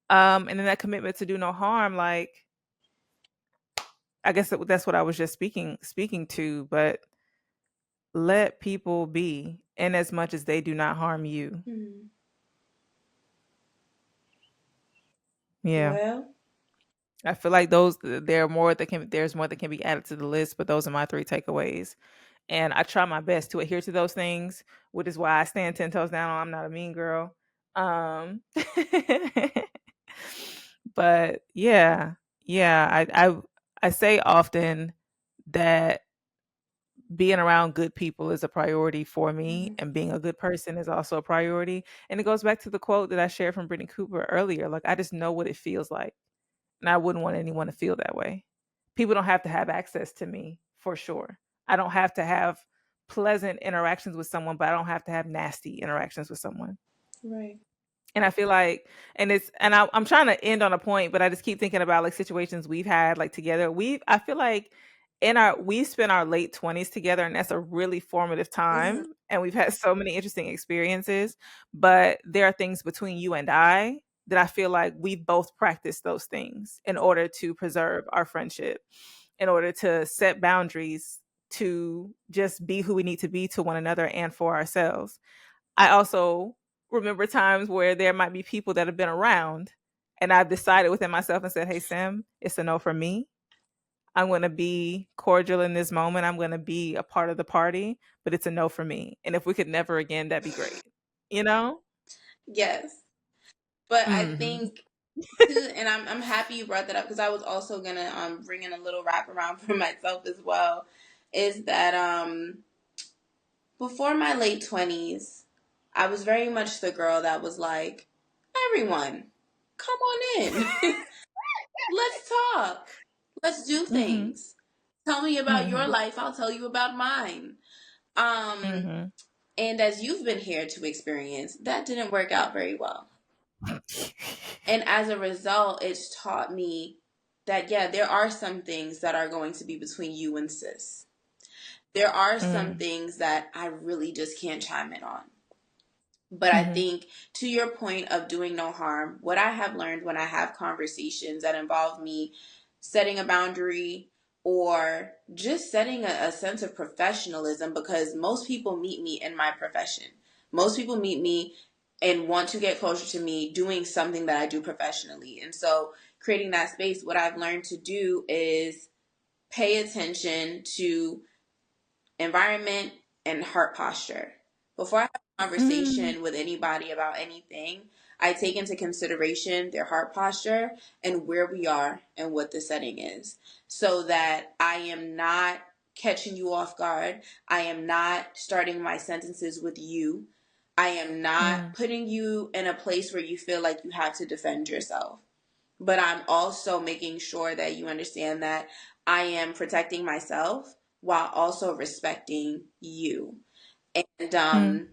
And then that commitment to do no harm, like I guess that's what I was just speaking to, but let people be in as much as they do not harm you. Mm. Yeah. Well, I feel like there's more that can be added to the list, but those are my three takeaways. And I try my best to adhere to those things, which is why I stand 10 toes down on I'm not a mean girl. Um but yeah, yeah, I say often that being around good people is a priority for me, mm-hmm. and being a good person is also a priority. And it goes back to the quote that I shared from Brittany Cooper earlier. Like, I just know what it feels like, and I wouldn't want anyone to feel that way. People don't have to have access to me, for sure. I don't have to have pleasant interactions with someone, but I don't have to have nasty interactions with someone. Right. And I feel like, I'm trying to end on a point, but I just keep thinking about like situations we've had like together. I feel like we spent our late 20s together, and that's a really formative Mm-hmm. time. And we've had so many interesting experiences, but there are things between you and I that I feel like we both practiced those things in order to preserve our friendship, in order to set boundaries, to just be who we need to be to one another and for ourselves. I also remember times where there might be people that have been around, and I've decided within myself and said, "Hey, Sim, it's a no for me. I'm going to be cordial in this moment. I'm going to be a part of the party, but it's a no for me. And if we could never again, that'd be great." You know? Yes, but I Hmm. think too, and I'm happy you brought that up, because I was also gonna bring in a little wrap around for myself as well. Is that before my late 20s, I was very much the girl that was like, everyone, come on in. Let's talk. Let's do Mm-hmm. things. Tell me about your Mm-hmm. life. I'll tell you about mine. Um, Mm-hmm. and as you've been here to experience, that didn't work out very well. And as a result, it's taught me that, yeah, there are some things that are going to be between you and sis. There are some Mm. things that I really just can't chime in on. But I Mm-hmm. think to your point of doing no harm, what I have learned when I have conversations that involve me setting a boundary or just setting a sense of professionalism, because most people meet me in my profession. Most people meet me and want to get closer to me doing something that I do professionally. And so creating that space, what I've learned to do is pay attention to environment and heart posture. Before I have a Mm. conversation with anybody about anything, I take into consideration their heart posture and where we are and what the setting is, so that I am not catching you off guard. I am not starting my sentences with you. I am not Mm. putting you in a place where you feel like you have to defend yourself. But I'm also making sure that you understand that I am protecting myself while also respecting you. And Mm.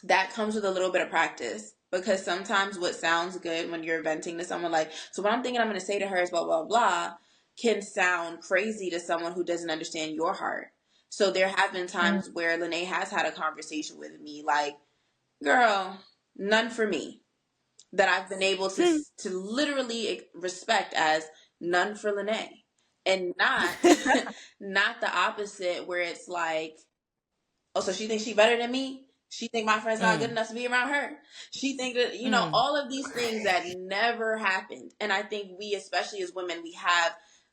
that comes with a little bit of practice, because sometimes what sounds good when you're venting to someone, like, so what I'm thinking I'm going to say to her is blah, blah, blah, can sound crazy to someone who doesn't understand your heart. So there have been Mm. times where Lynae has had a conversation with me like, girl, none for me, that I've been able Mm. to literally respect as none for Lynae, and not not the opposite where it's like, oh, so she thinks she better than me. She think my friend's not good Mm. enough to be around her. She think that, Mm. all of these things that never happened. And I think we, especially as women,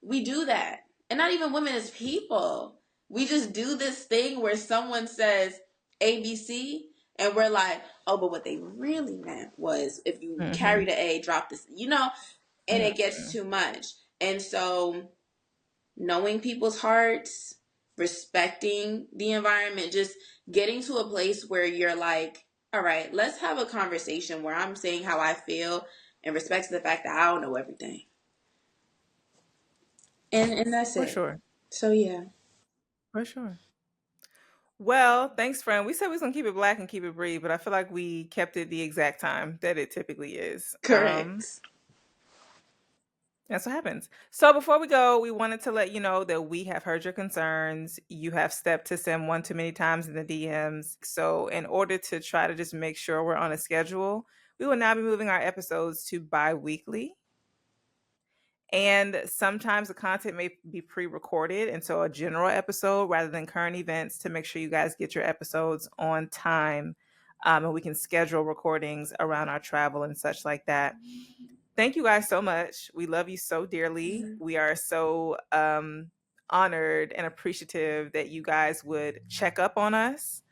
we do that. And not even women, as people. We just do this thing where someone says ABC and we're like, oh, but what they really meant was if you carry Mm-hmm. the A, drop this, and it gets Mm. too much. And so knowing people's hearts, respecting the environment, just getting to a place where you're like, all right, let's have a conversation where I'm saying how I feel and respects the fact that I don't know everything. And that's For it. sure. So yeah. For sure. Well, thanks, friend. We said we was gonna keep it black and keep it brief, but I feel like we kept it the exact time that it typically is. Correct. That's what happens. So before we go, we wanted to let you know that we have heard your concerns. You have stepped to Sim one too many times in the DMs. So in order to try to just make sure we're on a schedule, we will now be moving our episodes to bi-weekly. And sometimes the content may be pre-recorded, and so a general episode rather than current events, to make sure you guys get your episodes on time, and we can schedule recordings around our travel and such like that. Thank you guys so much. We love you so dearly. Mhm. We are so honored and appreciative that you guys would check up on us.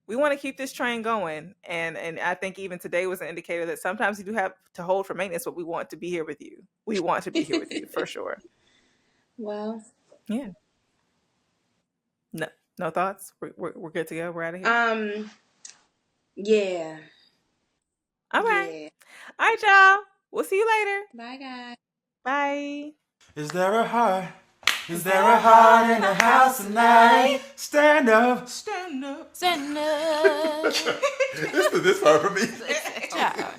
We want to keep this train going, and I think even today was an indicator that sometimes you do have to hold for maintenance, but we want to be here with you. We want to be here with you for sure. Well, Yeah. No, no thoughts. We're good to go. We're out of here. um, yeah. All right. Yeah. All right, y'all. We'll see you later. Bye, guys. Bye. Is there a heart? Is there a heart in the house tonight? Stand up. Stand up. Stand up. This part for me. Child.